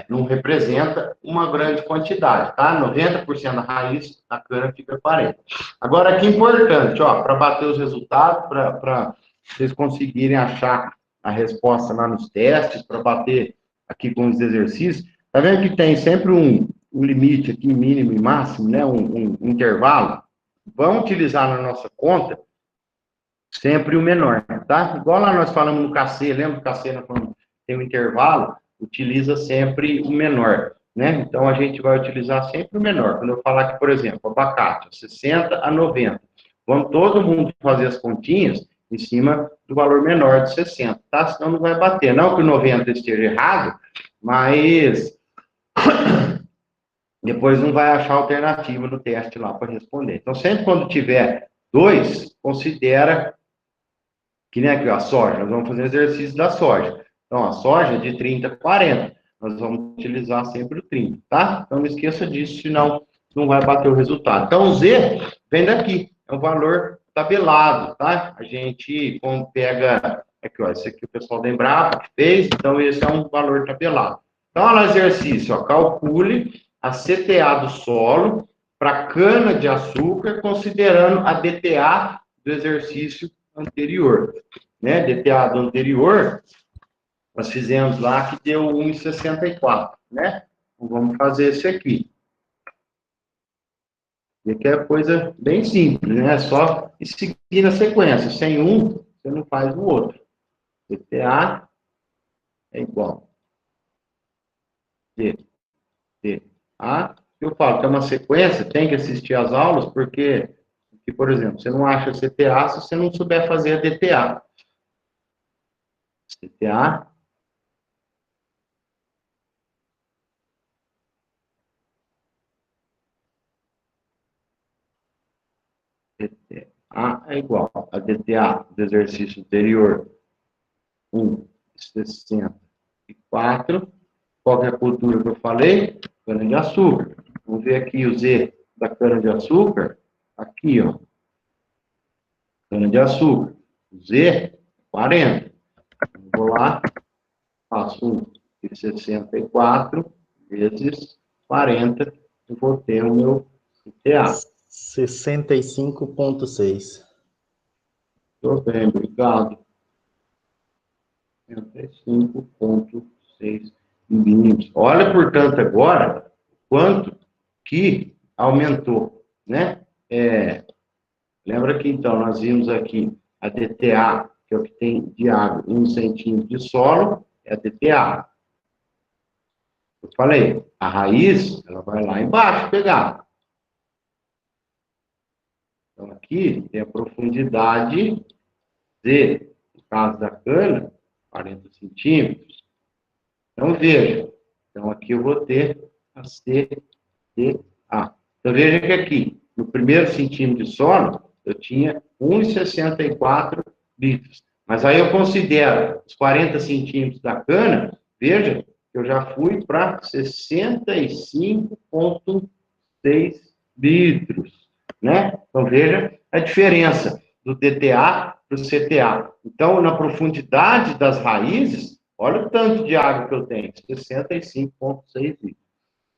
não representa uma grande quantidade, tá? 90% da raiz da cana fica 40. Agora, aqui importante, ó, para bater os resultados, para vocês conseguirem achar a resposta lá nos testes, para bater aqui com os exercícios, tá vendo que tem sempre um limite aqui, mínimo e máximo, né? Um intervalo? Vamos utilizar na nossa conta sempre o menor, tá? Igual lá nós falamos no KC, lembra do KC, nós falamos, tem um intervalo, utiliza sempre o menor, né? Então, a gente vai utilizar sempre o menor. Quando eu falar que, por exemplo, abacate, 60 a 90, vamos todo mundo fazer as continhas em cima do valor menor de 60, tá? Senão não vai bater. Não que o 90 esteja errado, mas depois não vai achar alternativa no teste lá para responder. Então, sempre quando tiver 2, considera que nem aqui, ó, a soja. Nós vamos fazer exercício da soja. Então, a soja é de 30 a 40. Nós vamos utilizar sempre o 30, tá? Então, não esqueça disso, senão não vai bater o resultado. Então, o Z vem daqui. É um valor tabelado, tá? A gente, quando pega... Aqui, ó, esse aqui o pessoal da Embrapa fez. Então, esse é um valor tabelado. Então, olha o exercício, ó. Calcule a CTA do solo para cana-de-açúcar, considerando a DTA do exercício anterior, né? DTA do anterior, nós fizemos lá que deu 1,64, né? Então, vamos fazer esse aqui. E aqui é coisa bem simples, né? É só seguir na sequência. Sem um, você não faz o outro. DTA é igual DTA. Eu falo que é uma sequência, tem que assistir às aulas, porque, por exemplo, você não acha CTA se você não souber fazer a DTA. CTA DTA é igual a DTA do exercício anterior, 1,64. Qual é a cultura que eu falei? Cana-de-açúcar. Vamos ver aqui o Z da cana-de-açúcar. Aqui, ó. Cana-de-açúcar. Z, 40. Eu vou lá, faço 1,64 vezes 40. Eu vou ter o meu ETA. 65,6. Estou bem, obrigado. 65,6 milímetros. Olha, portanto, agora, quanto que aumentou, né? Lembra que, então, nós vimos aqui a DTA, que é o que tem de água, 1 centímetro de solo, é a DTA. Eu falei, a raiz, ela vai lá embaixo pegar. Então, aqui tem a profundidade Z, no caso da cana, 40 centímetros. Então, veja. Então, aqui eu vou ter a CTA. Então, veja que aqui, no primeiro centímetro de solo, eu tinha 1,64 litros. Mas aí eu considero os 40 centímetros da cana, veja, eu já fui para 65,6 litros, né? Então, veja a diferença do DTA para o CTA. Então, na profundidade das raízes, olha o tanto de água que eu tenho, 65,6 litros.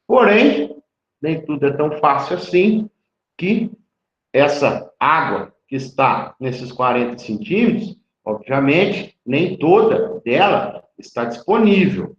Porém, nem tudo é tão fácil assim, que essa água que está nesses 40 centímetros, obviamente, nem toda dela está disponível.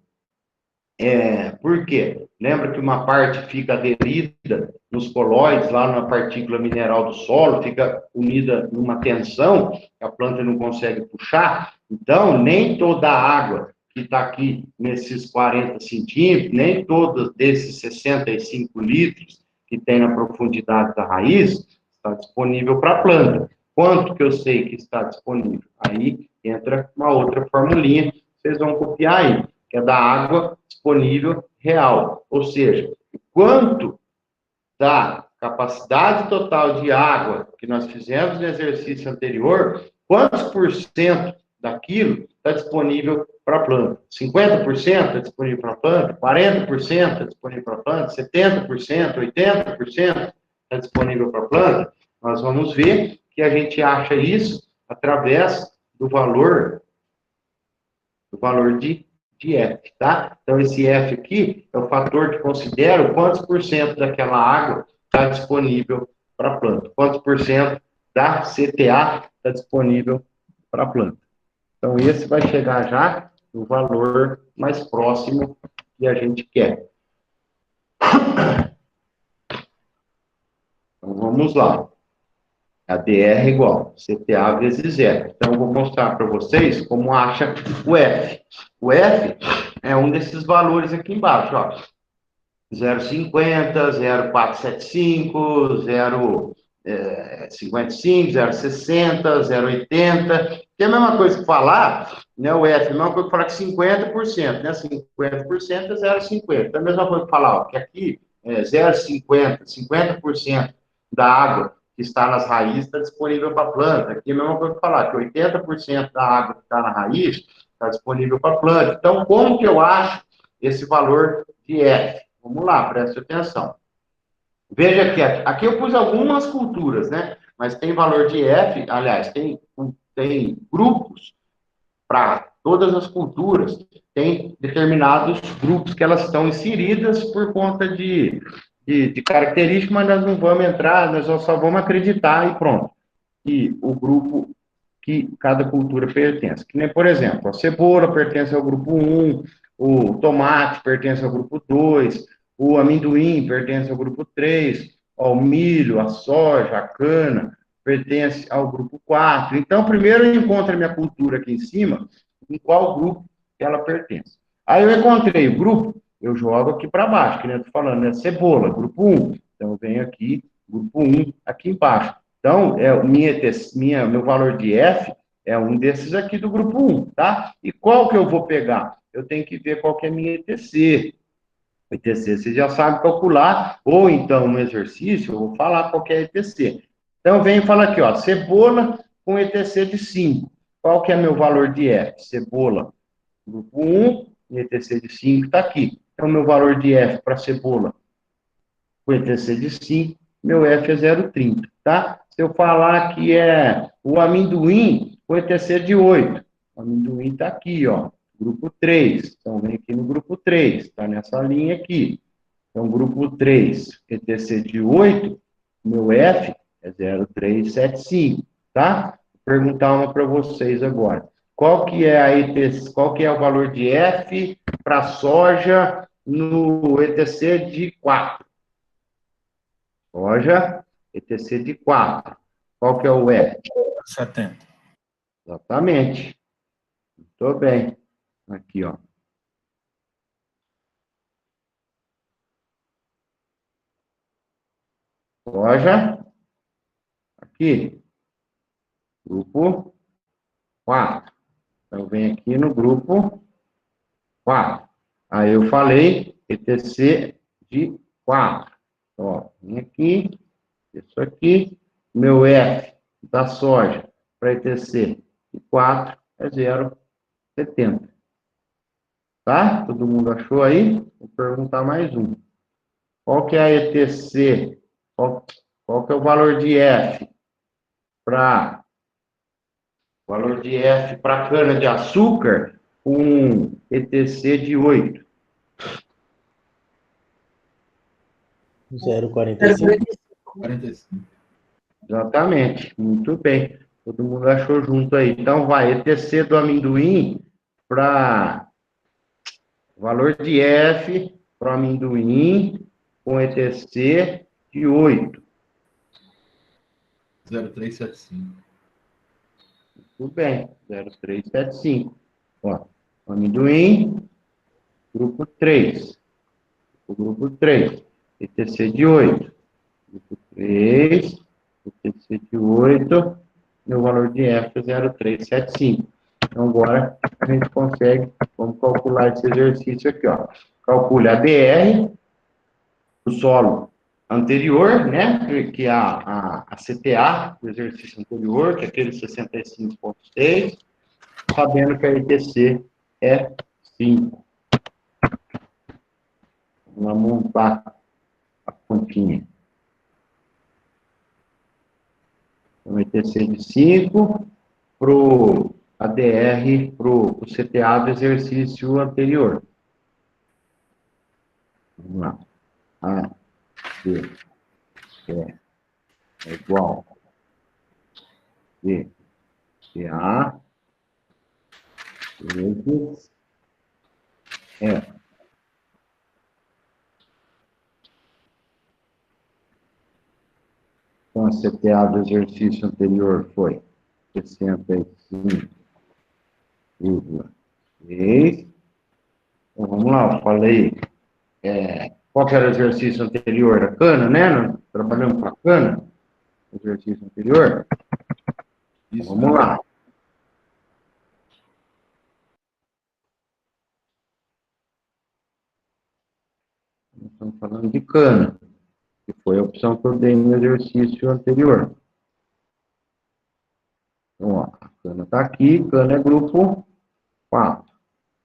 Por quê? Lembra que uma parte fica aderida nos colóides, lá na partícula mineral do solo, fica unida numa tensão, que a planta não consegue puxar. Então, nem toda a água que está aqui nesses 40 centímetros, nem todos desses 65 litros que tem na profundidade da raiz, está disponível para a planta. Quanto que eu sei que está disponível? Aí entra uma outra formulinha, vocês vão copiar aí, que é da água disponível real. Ou seja, quanto da capacidade total de água que nós fizemos no exercício anterior, quantos por cento daquilo está disponível para a planta? 50% está disponível para a planta? 40% está disponível para a planta? 70%? 80% está disponível para a planta? Nós vamos ver que a gente acha isso através do valor de F, tá? Então, esse F aqui é o fator que considera quantos por cento daquela água está disponível para a planta. Quantos por cento da CTA está disponível para a planta. Então, esse vai chegar já no valor mais próximo que a gente quer. Então, vamos lá. A DR é igual a CTA vezes F. Então, eu vou mostrar para vocês como acha o F. O F é um desses valores aqui embaixo, ó. 0,50, 0,475, 0,55, 0,60, 0,80. Que é a mesma coisa que falar, né? O F é a mesma coisa que falar que 50%, né? 50% é 0,50. É a mesma coisa que falar, ó, que aqui é 0,50, 50% da água que está nas raízes está disponível para a planta. Aqui é a mesma coisa que falar que 80% da água que está na raiz está disponível para a planta. Então, como que eu acho esse valor de F? Vamos lá, preste atenção. Veja que aqui eu pus algumas culturas, né? Mas tem valor de F, aliás, tem grupos para todas as culturas, tem determinados grupos que elas estão inseridas por conta de características, mas nós não vamos entrar, nós só vamos acreditar e pronto. E o grupo que cada cultura pertence. Que nem, por exemplo, a cebola pertence ao grupo 1, o tomate pertence ao grupo 2, o amendoim pertence ao grupo 3, o milho, a soja, a cana pertence ao grupo 4. Então, primeiro eu encontro a minha cultura aqui em cima, em qual grupo ela pertence. Aí eu encontrei o grupo, eu jogo aqui para baixo, que nem eu estou falando, né? Cebola, grupo 1. Então, eu venho aqui, grupo 1, aqui embaixo. Então, meu valor de F é um desses aqui do grupo 1, tá? E qual que eu vou pegar? Eu tenho que ver qual que é a minha ETC. O ETC você já sabe calcular, ou então no exercício eu vou falar qual que é a ETC. Então, eu venho falar aqui, ó, cebola com ETC de 5. Qual que é meu valor de F? Cebola, grupo 1, e ETC de 5 está aqui. Então, meu valor de F para cebola com ETC de 5, meu F é 0,30, tá? Se eu falar que é o amendoim com ETC de 8, o amendoim está aqui, ó, grupo 3. Então, vem aqui no grupo 3, está nessa linha aqui. Então, grupo 3, ETC de 8, meu F é 0,375, tá? Vou perguntar uma para vocês agora. Qual que é a ETC, qual que é o valor de F para soja no ETC de 4? Soja, ETC de 4. Qual que é o F? 70. Exatamente. Muito bem. Aqui, ó. Soja. Aqui. Grupo 4. Então, vem aqui no grupo 4. Aí eu falei ETC de 4. Ó, vem aqui. Isso aqui. Meu F da soja para ETC de 4 é 0,70. Tá? Todo mundo achou aí? Vou perguntar mais um. Qual que é a ETC? Qual que é o valor de F para cana de açúcar com ETC de 8? 0,45. 45. Exatamente. Muito bem. Todo mundo achou junto aí. Então vai ETC do amendoim para valor de F para o amendoim com ETC de 8. 0,375. Tudo bem, 0,375. Ó, amendoim, grupo 3. O grupo 3, ETC de 8. Grupo 3, ETC de 8, meu valor de F é 0,375. Então, agora a gente consegue, vamos calcular esse exercício aqui, ó. Calcule a BR, o solo anterior, né, que é a CTA, do exercício anterior, que é aquele 65,6, sabendo que a ETC é 5. Vamos montar a continha. Então, ETC de 5 para o ADR, para o CTA do exercício anterior. Vamos lá. A, D, é igual D, CA, vezes F. Então, a CTA do exercício anterior foi 65,6. Então, vamos lá, eu falei, qual que era o exercício anterior? A cana, né? Nós trabalhamos com a cana, no exercício anterior. Então, vamos lá. Nós estamos falando de cana, que foi a opção que eu dei no exercício anterior. Então, ó, a cana está aqui, cana é grupo 4.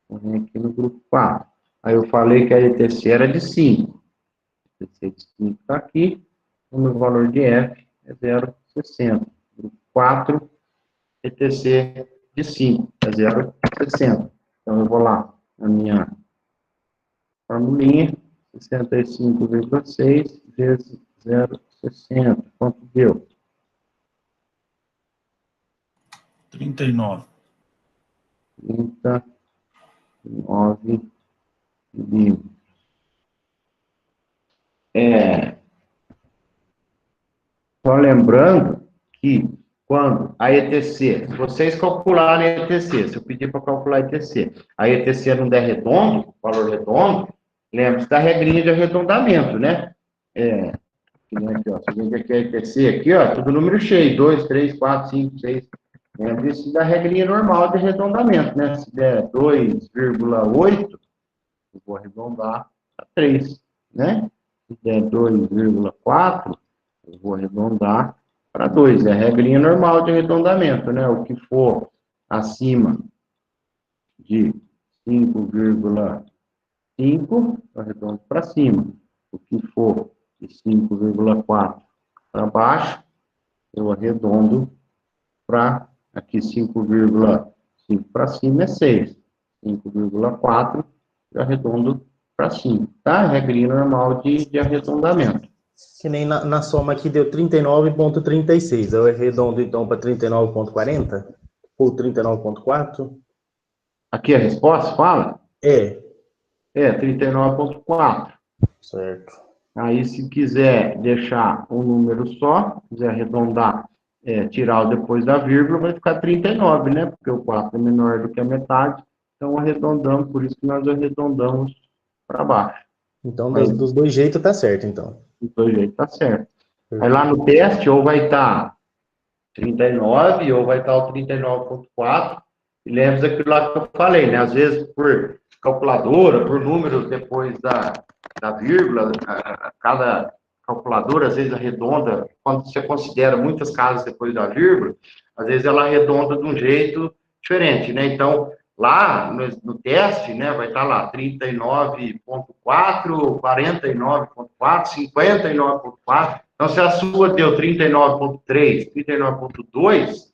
Vou vir aqui no grupo 4. Aí eu falei que a ETC era de 5. A ETC de 5 está aqui. O meu valor de F é 0,60. Grupo 4, ETC de 5 é 0,60. Então eu vou lá na minha formulinha, 65,6 vezes 0,60. Quanto deu? 39. 39 milímetros. Só lembrando que quando a ETC, se vocês calcularem a ETC, se eu pedir para calcular a ETC, a ETC não der redondo, valor redondo, lembre-se da regrinha de arredondamento, né? Aqui, ó, você vê que aqui a ETC, aqui, ó, tudo número cheio, 2, 3, 4, 5, 6. Lembre-se da regrinha normal de arredondamento, né? Se der 2,8, eu vou arredondar a 3, né? Se der 2,4, eu vou arredondar para 2. É a regrinha normal de arredondamento, né? O que for acima de 5,5, eu arredondo para cima. O que for de 5,4 para baixo, eu arredondo para aqui 5,5 para cima é 6. 5,4, eu arredondo para 5, tá? Regrinha normal de arredondamento. Que nem na soma aqui deu 39,36. Eu arredondo então para 39,40? Ou 39,4? Aqui a resposta fala? É. É, 39,4. Certo. Aí, se quiser deixar um número só, quiser arredondar, tirar o depois da vírgula, vai ficar 39, né? Porque o 4 é menor do que a metade. Então, arredondamos, por isso que nós arredondamos para baixo. Então, Aí, dos dois jeitos tá certo, então. dos dois jeitos tá certo. Aí lá no teste, ou vai estar 39, ou vai estar o 39,4. E lembra daquilo lá que eu falei, né? Às vezes, por calculadora, por números depois da vírgula, cada calculadora, às vezes, arredonda, quando você considera muitas casas depois da vírgula, às vezes ela arredonda de um jeito diferente, né? Então, lá no teste, né, vai estar lá 39,4, 49,4, 59,4. Então, se a sua deu 39,3, 39,2,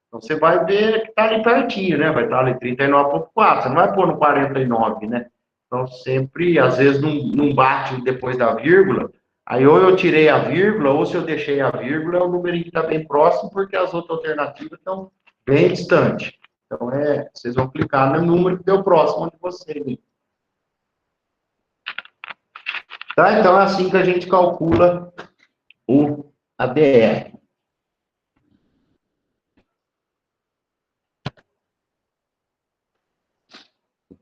então você vai ver que está ali pertinho, né? Vai estar ali 39,4. Você não vai pôr no 49, né? Então, sempre, às vezes, não bate depois da vírgula. Aí, ou eu tirei a vírgula, ou se eu deixei a vírgula, o numerinho está bem próximo, porque as outras alternativas estão bem distantes. Então, vocês vão clicar no número que deu próximo de vocês. Tá? Então, é assim que a gente calcula o ADR.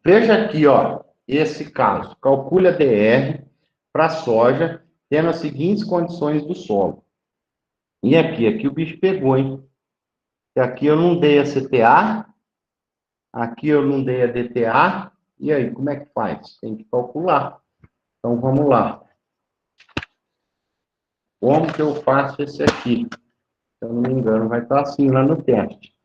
Veja aqui, ó, esse caso. Calcule ADR para soja, tendo as seguintes condições do solo. E aqui o bicho pegou, hein? Aqui eu não dei a CTA, aqui eu não dei a DTA, e aí, como é que faz? Tem que calcular. Então, vamos lá. Como que eu faço esse aqui? Se eu não me engano, vai estar assim lá no teste.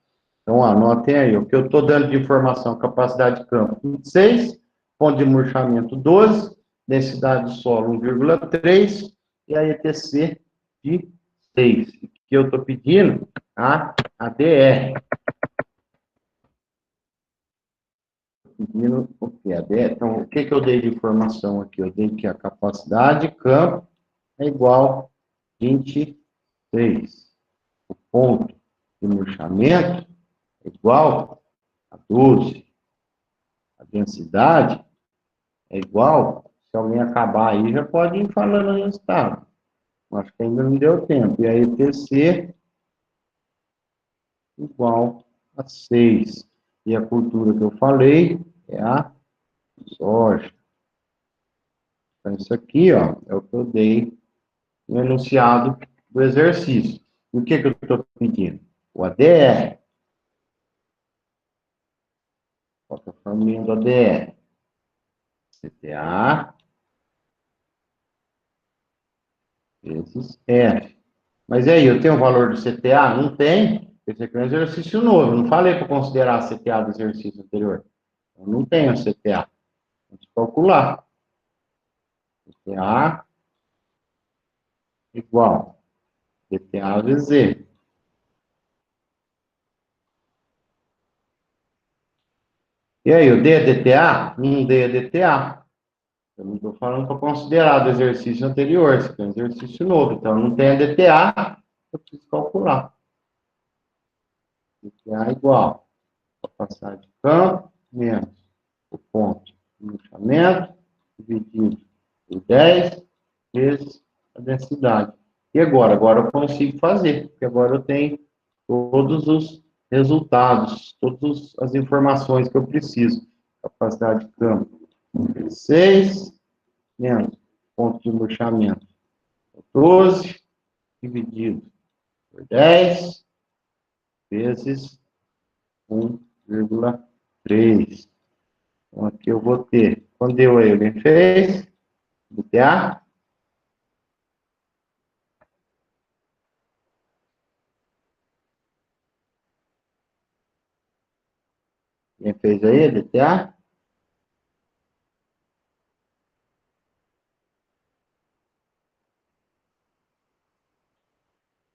Então, anotem aí. O que eu estou dando de informação, capacidade de campo 26, ponto de murchamento 12, densidade do solo 1,3 e a ETC de 6. O que eu estou pedindo? A ADR. Pedindo o que? ADR. Então, o que eu dei de informação aqui? Eu dei que a capacidade de campo é igual a 26. O ponto de murchamento é igual a 12. A densidade é igual. Se alguém acabar aí, já pode ir falando o resultado. Acho que ainda não deu tempo. E a ETC igual a 6. E a cultura que eu falei é a soja. Então, isso aqui, ó, é o que eu dei no enunciado do exercício. E o que eu estou pedindo? O ADR. Qual é a formulinha do ADR? CTA vezes F. Mas e aí, eu tenho o valor do CTA? Não tem. Esse aqui é um exercício novo. Não falei para considerar a CTA do exercício anterior. Eu não tenho CTA. Vamos calcular. CTA igual CTA vezes Z. E aí, eu dei a DTA? Não dei a DTA. Eu não estou falando para considerar do exercício anterior. Esse aqui é um exercício novo. Então, não tem a DTA, eu preciso calcular. DTA igual capacidade de campo menos o ponto de murchamento dividido por 10 vezes a densidade. E agora? Agora eu consigo fazer, porque agora eu tenho todos os resultados, todas as informações que eu preciso. Capacidade de campo 6 menos ponto de murchamento 12 dividido por 10 vezes 1,3. Então, aqui eu vou ter, quando deu aí, alguém fez? DTA? Quem fez aí, DTA?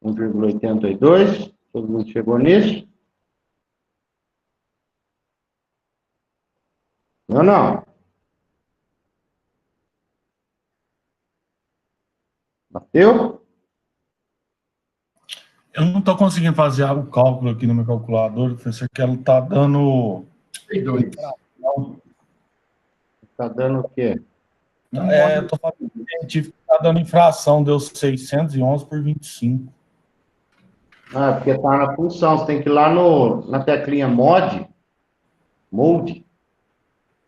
Um 1,82. Todo mundo chegou nisso? Não, não. Bateu? Eu não estou conseguindo fazer o cálculo aqui no meu calculador, professor, que ela está dando... Tá dando o quê? Estou falando científico, está dando infração, deu 611 por 25. Ah, porque tá na função. Você tem que ir lá na teclinha Mode.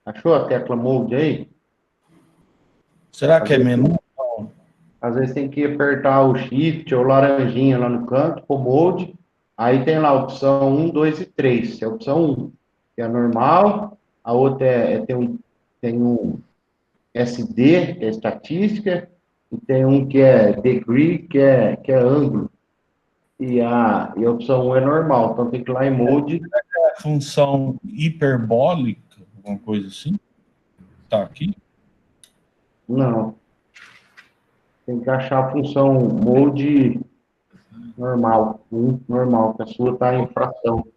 Achou a tecla Mode aí? Será que é menu? Às vezes tem que apertar o Shift ou laranjinha lá no canto, o Mode. Aí tem lá a opção 1, 2 e 3. É a opção 1, que é normal. A outra tem um SD, que é estatística. E tem um que é degree, que é ângulo. E a opção 1 é normal. Então tem que ir lá em Mode. Função hiperbólica, alguma coisa assim? Tá aqui? Não. Tem que achar a função Mode normal. Normal, que a sua está em fração.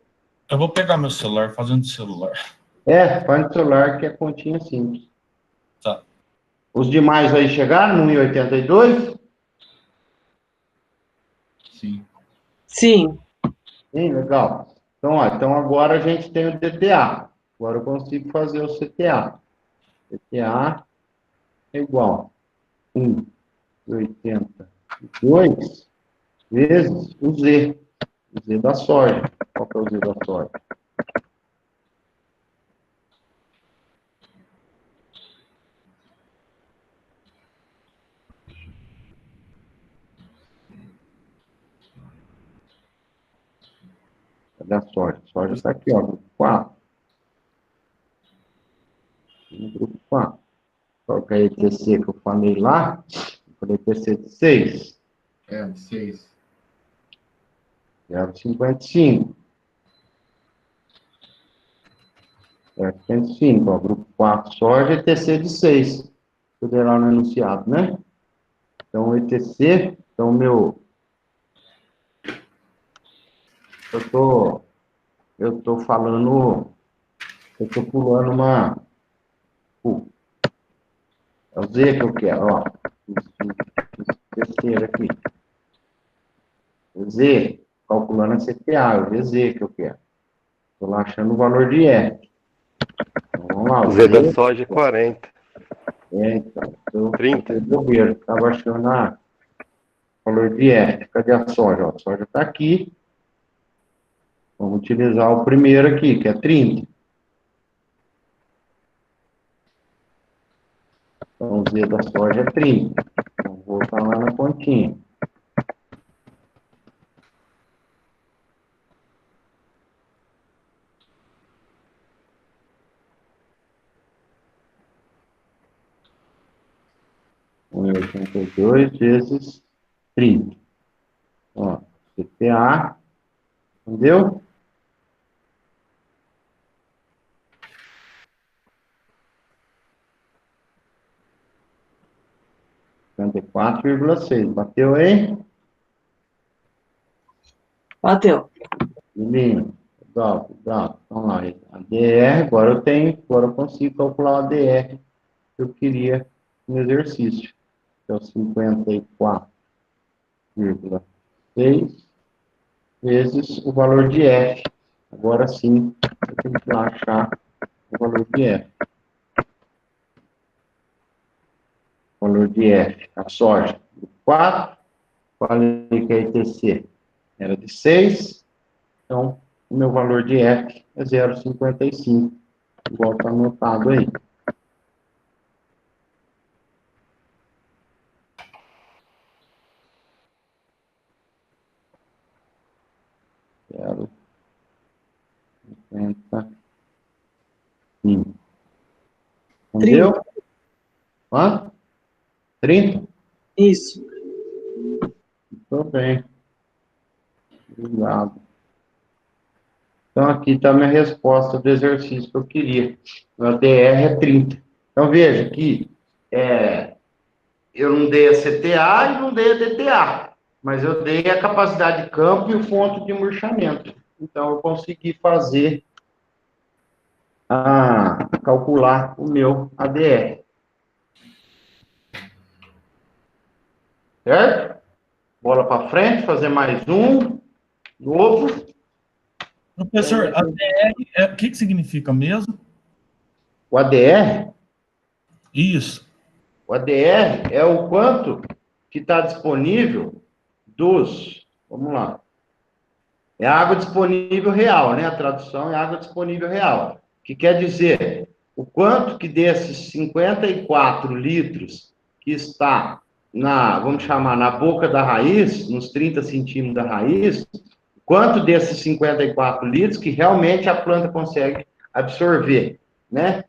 Eu vou pegar meu celular, fazendo celular. Faz no celular que é continha simples. Tá. Os demais aí chegaram no 1,82? Sim. Sim. Sim, legal. Então, ó, então agora a gente tem o DTA. Agora eu consigo fazer o CTA. CTA é igual a 1,82 vezes o Z. O Z da soja. Qual que é o Z da soja? Cadê a soja? A soja está aqui, ó, grupo 4. No grupo 4. Qual que é a ETC que eu falei lá? Eu falei ETC de 6. De 6. 0,55. 0,55, ó, grupo 4 soja, ETC de 6. Tudo lá no enunciado, né? Então, ETC, então, eu tô falando, eu tô pulando uma, é o Z que eu quero, ó. Terceiro aqui. O Z, calculando a CTA, é o VZ que eu quero. Estou lá achando o valor de F. Então, vamos lá. O Z da soja é 40. Então, eu 30. estava achando o valor de F. Cadê a soja? Ó, a soja está aqui. Vamos utilizar o primeiro aqui, que é 30. Então, o Z da soja é 30. Vamos voltar lá na continha. Um 82 vezes 30. Ó, CPA. Entendeu? R$ 54,6. Bateu aí? Bateu. Menino. Legal, legal. Vamos lá. A DR, agora eu consigo calcular a DR que eu queria no exercício. Que é o 54,6 vezes o valor de F. Agora sim, eu tenho que lá achar o valor de F. O valor de F, a soja, 4. Falei que a ITC era de 6. Então, o meu valor de F é 0,55. Igual está anotado aí. Zero 50. Entendeu? Quanto? 30? Isso. Muito bem. Obrigado. Então, aqui está a minha resposta do exercício que eu queria. O DR é 30. Então, veja que eu não dei a CTA e não dei a DTA, mas eu dei a capacidade de campo e o ponto de murchamento. Então, eu consegui calcular o meu ADR. certo? Bola para frente, fazer mais um, novo. Professor, ADR, o que significa mesmo? O ADR, Isso. o ADR é o quanto que está disponível vamos lá, é a água disponível real, né? A tradução é água disponível real, que quer dizer o quanto que desses 54 litros que está vamos chamar, na boca da raiz, nos 30 centímetros da raiz, quanto desses 54 litros que realmente a planta consegue absorver, né?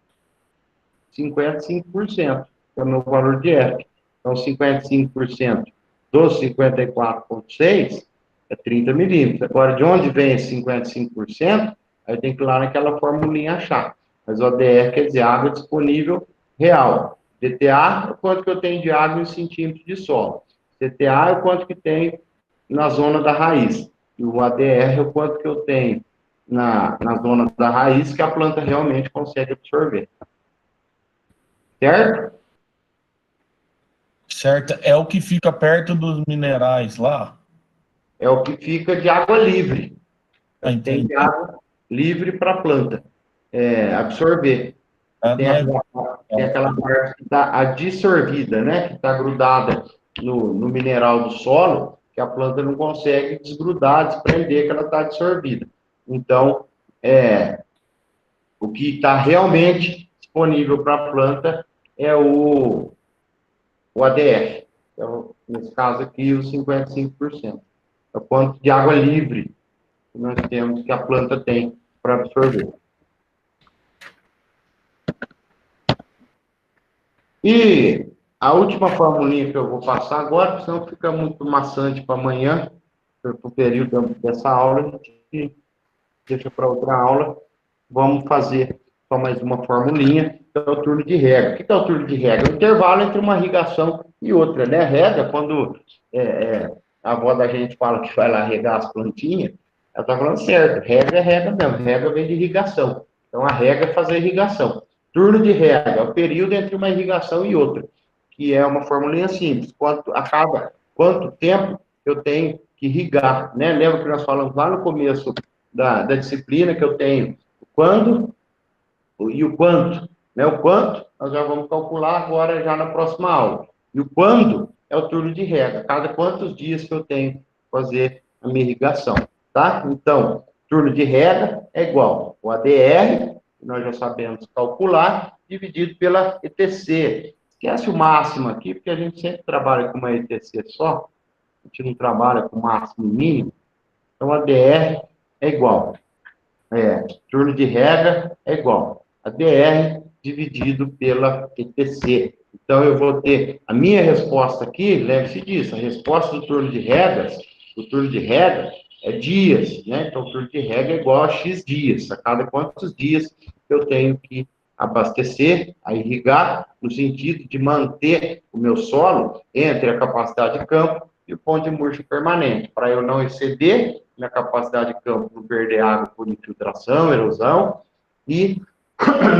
55%, que é o meu valor de ERC. Então, 55% dos 54,6 é 30 milímetros. Agora, de onde vem esse 55%? Aí tem que ir lá naquela formulinha achar. Mas o ADR quer dizer água disponível real. DTA é o quanto que eu tenho de água em centímetros de solo. CTA é o quanto que tem na zona da raiz. E o ADR é o quanto que eu tenho na zona da raiz que a planta realmente consegue absorver. Certo? Certo. É o que fica perto dos minerais lá? É o que fica de água livre. Tem Entendi. de água livre para a planta absorver. Tem aquela parte que está adsorvida, né? Que está grudada no mineral do solo, que a planta não consegue desgrudar, desprender, que ela está absorvida. Então, o que está realmente disponível para a planta é o ADR. Então, nesse caso aqui, os 55%. É o quanto de água livre que nós temos, que a planta tem para absorver. E a última formulinha que eu vou passar agora, senão fica muito maçante para amanhã, para o período dessa aula, a gente deixa para outra aula. Vamos fazer só mais uma formulinha, que é o turno de rega. O que é o turno de rega? É o intervalo entre uma irrigação e outra, né? Rega, quando a avó da gente fala que vai lá regar as plantinhas, ela está falando certo. Rega é rega mesmo. Rega vem de irrigação. Então, a rega é fazer irrigação. Turno de rega é o período entre uma irrigação e outra, que é uma formulinha simples. Quanto tempo eu tenho que irrigar, né? Lembra que nós falamos lá no começo da disciplina que eu tenho quando e o quanto, né? O quanto nós já vamos calcular agora já na próxima aula. E o quando é o turno de rega, cada quantos dias que eu tenho que fazer a minha irrigação, tá? Então, turno de rega é igual o ADR, que nós já sabemos calcular, dividido pela ETC. Esquece o máximo aqui, porque a gente sempre trabalha com uma ETC só, a gente não trabalha com máximo e mínimo. Então, ADR é igual. Turno de rega é igual a DR dividido pela ETC. Então, eu vou ter a minha resposta aqui, lembre-se disso, a resposta do turno de rega é dias, né? Então, o turno de rega é igual a X dias, a cada quantos dias eu tenho que abastecer, a irrigar, no sentido de manter o meu solo entre a capacidade de campo e o ponto de murcho permanente, para eu não exceder minha capacidade de campo, não perder água por infiltração, erosão, e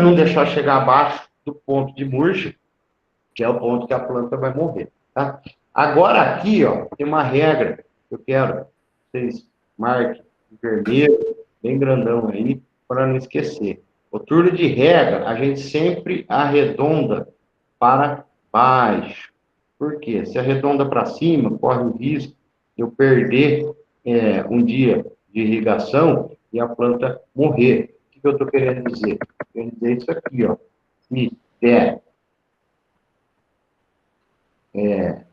não deixar chegar abaixo do ponto de murcho, que é o ponto que a planta vai morrer, tá? Agora aqui, ó, tem uma regra que eu quero que vocês marquem em vermelho, bem grandão aí, para não esquecer. O turno de rega, a gente sempre arredonda para baixo. Por quê? Se arredonda para cima, corre o risco de eu perder um dia de irrigação e a planta morrer. O que eu estou querendo dizer? Quero dizer isso aqui, ó. Se der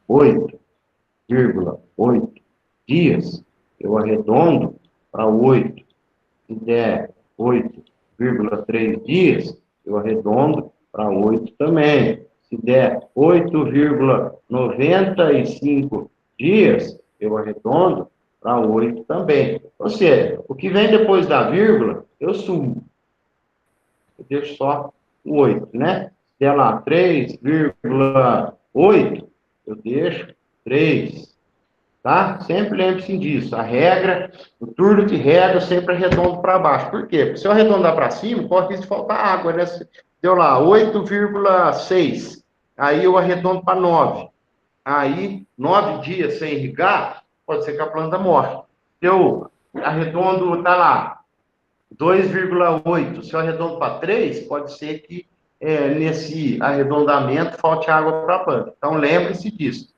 8,8 dias, eu arredondo para 8. Se der 8,3 dias, eu arredondo para 8 também. Se der 8,95 dias, eu arredondo para 8 também. Ou seja, o que vem depois da vírgula, eu sumo. Eu deixo só o 8, né? Se der lá 3,8, eu deixo 3. Tá? Sempre lembre-se disso. A regra, o turno de rega, eu sempre arredondo para baixo. Por quê? Porque se eu arredondar para cima, corre risco de faltar água, né? Deu lá 8,6. Aí eu arredondo para 9. aí 9 dias sem irrigar, pode ser que a planta morra. Se eu arredondo, está lá, 2,8, se eu arredondo para 3, pode ser que nesse arredondamento falte água para a planta. Então, lembre-se disso.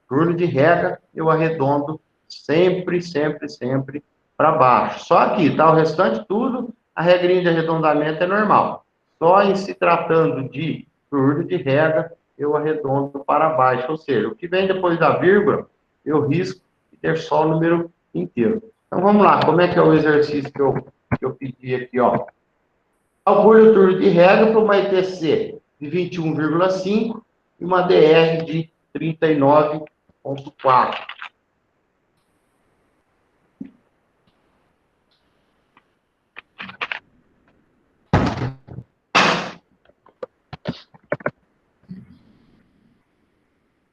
Turno de rega, eu arredondo sempre, sempre, sempre para baixo. Só aqui, tá? O restante tudo, a regrinha de arredondamento é normal. Só em se tratando de turno de rega, eu arredondo para baixo. Ou seja, o que vem depois da vírgula, eu risco e ter só o número inteiro. Então, vamos lá. Como é que é o exercício que eu pedi aqui, ó? Calcule o turno de rega para uma ETC de 21,5 e uma DR de 39,4.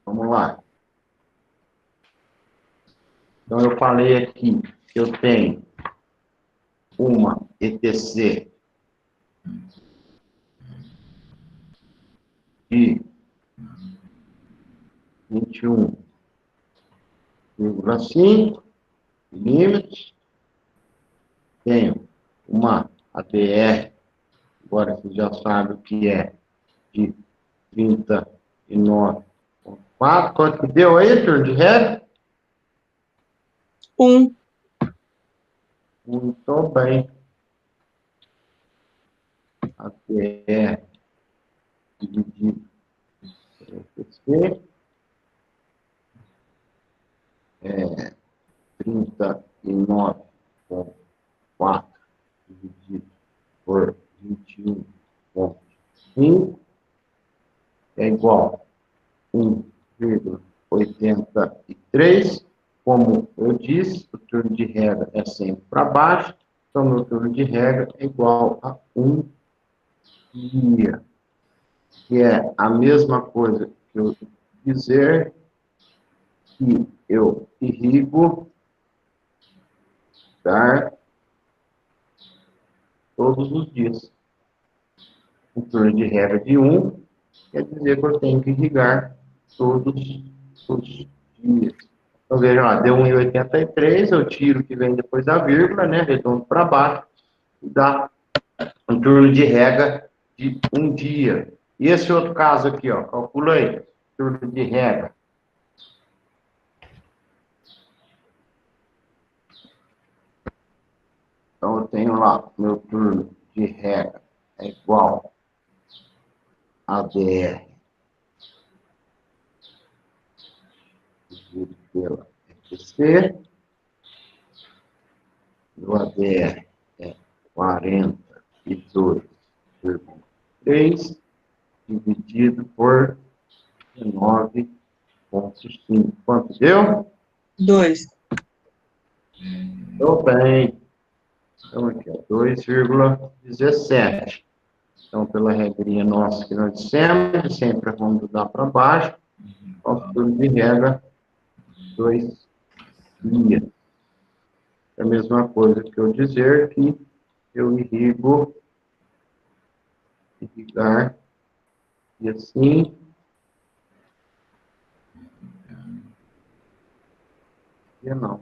Vamos lá. Então, eu falei aqui que eu tenho uma ETC de 21,5 milímetros. Tenho uma ADR, agora você já sabe o que é, de 39,4. Quanto que deu aí, turno de rega? 1. Muito bem. ADR dividido por ETC é 39,4 dividido por 21,5 é igual a 1,83. Como eu disse, o turno de rega é sempre para baixo, então meu turno de rega é igual a 1 dia, que é a mesma coisa que eu dizer que eu irrigo todos os dias. O turno de rega de 1 quer dizer que eu tenho que irrigar todos os dias. Então, vejam lá, deu 1,83, eu tiro o que vem depois da vírgula, né, redondo para baixo, e dá um turno de rega de 1 dia. E esse outro caso aqui, ó, calcula aí, turno de rega. Então, eu tenho lá, meu turno de rega é igual a DR dividido pela ETC. O ADR é 42,3 dividido por 19,5. Quanto deu? 2. Deu bem. Então, aqui, 2,17. Então, pela regrinha nossa que nós dissemos, sempre vamos dar para baixo. Nosso turno de rega, 2 dias. É a mesma coisa que eu dizer que eu irrigar, e assim, e não.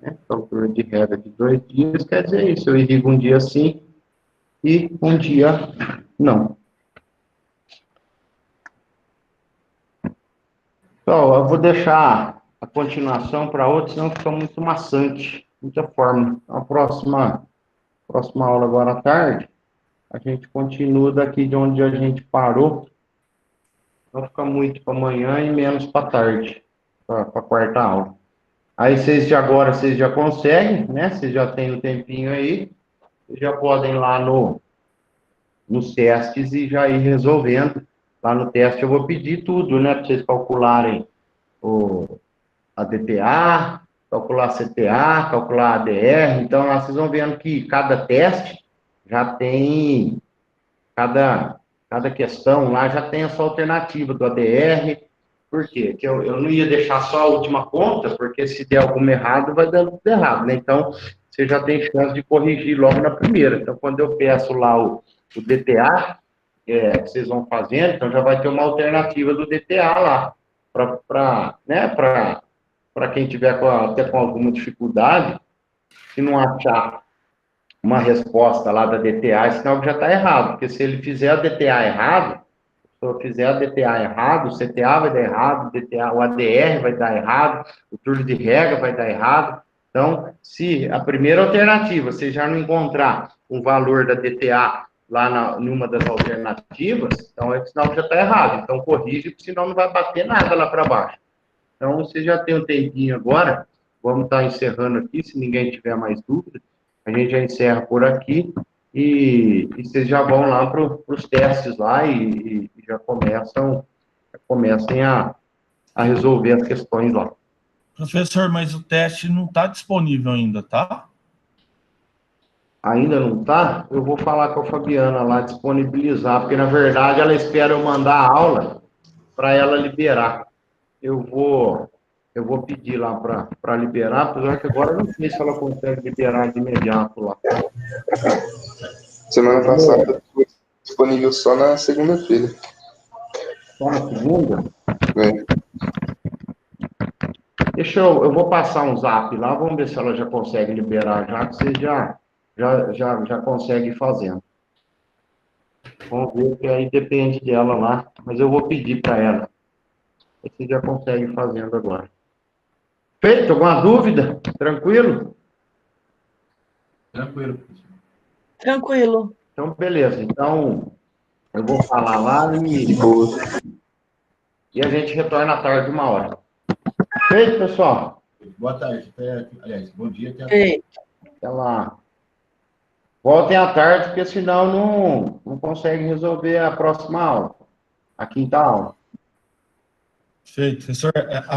Então, o turno de rega de 2 dias quer dizer isso, eu irrigo um dia sim e um dia não. Então, eu vou deixar a continuação para outro, senão fica muito maçante, muita forma. Então, a próxima aula agora à tarde, a gente continua daqui de onde a gente parou. Não fica muito para amanhã e menos para tarde, para a quarta aula. Aí vocês já conseguem, né? Vocês já têm um tempinho aí, vocês já podem ir lá nos testes e já ir resolvendo. Lá no teste eu vou pedir tudo, né? Para vocês calcularem a DTA, calcular a CTA, calcular a ADR. Então, lá vocês vão vendo que cada teste já tem, cada questão lá já tem a sua alternativa do ADR. Por quê? Porque eu não ia deixar só a última conta, porque se der algum errado, vai dando tudo errado, né? Então, você já tem chance de corrigir logo na primeira. Então, quando eu peço lá o DTA, que vocês vão fazendo, então já vai ter uma alternativa do DTA lá, para quem tiver até com alguma dificuldade, se não achar uma resposta lá da DTA, é sinal que já está errado, porque se ele fizer a DTA errado, se eu fizer a DTA errado, o CTA vai dar errado, o ADR vai dar errado, o turno de rega vai dar errado. Então, se a primeira alternativa você já não encontrar o valor da DTA lá em uma das alternativas, então é sinal que já está errado. Então, corrige, porque senão não vai bater nada lá para baixo. Então, você já tem um tempinho agora, vamos estar encerrando aqui, se ninguém tiver mais dúvida, a gente já encerra por aqui, e vocês já vão lá para os testes lá e já comecem a resolver as questões lá. Professor, mas o teste não está disponível ainda, tá? Ainda não está? Eu vou falar com a Fabiana lá, disponibilizar, porque, na verdade, ela espera eu mandar a aula para ela liberar. Eu vou pedir lá para liberar, apesar que agora eu não sei se ela consegue liberar de imediato lá. Semana passada foi disponível só na segunda-feira. Só na segunda? É. Eu vou passar um zap lá, vamos ver se ela já consegue liberar já, que você já consegue ir fazendo. Vamos ver, que aí depende dela lá, mas eu vou pedir para ela. Você já consegue ir fazendo agora. Feito? Alguma dúvida? Tranquilo? Tranquilo. Tranquilo. Então, beleza. Então, eu vou falar lá e a gente retorna à tarde, 1h. Feito, pessoal? Boa tarde. Aliás, bom dia. Até lá. Voltem à tarde, porque senão não consegue resolver a próxima aula, a quinta aula. Feito, professor.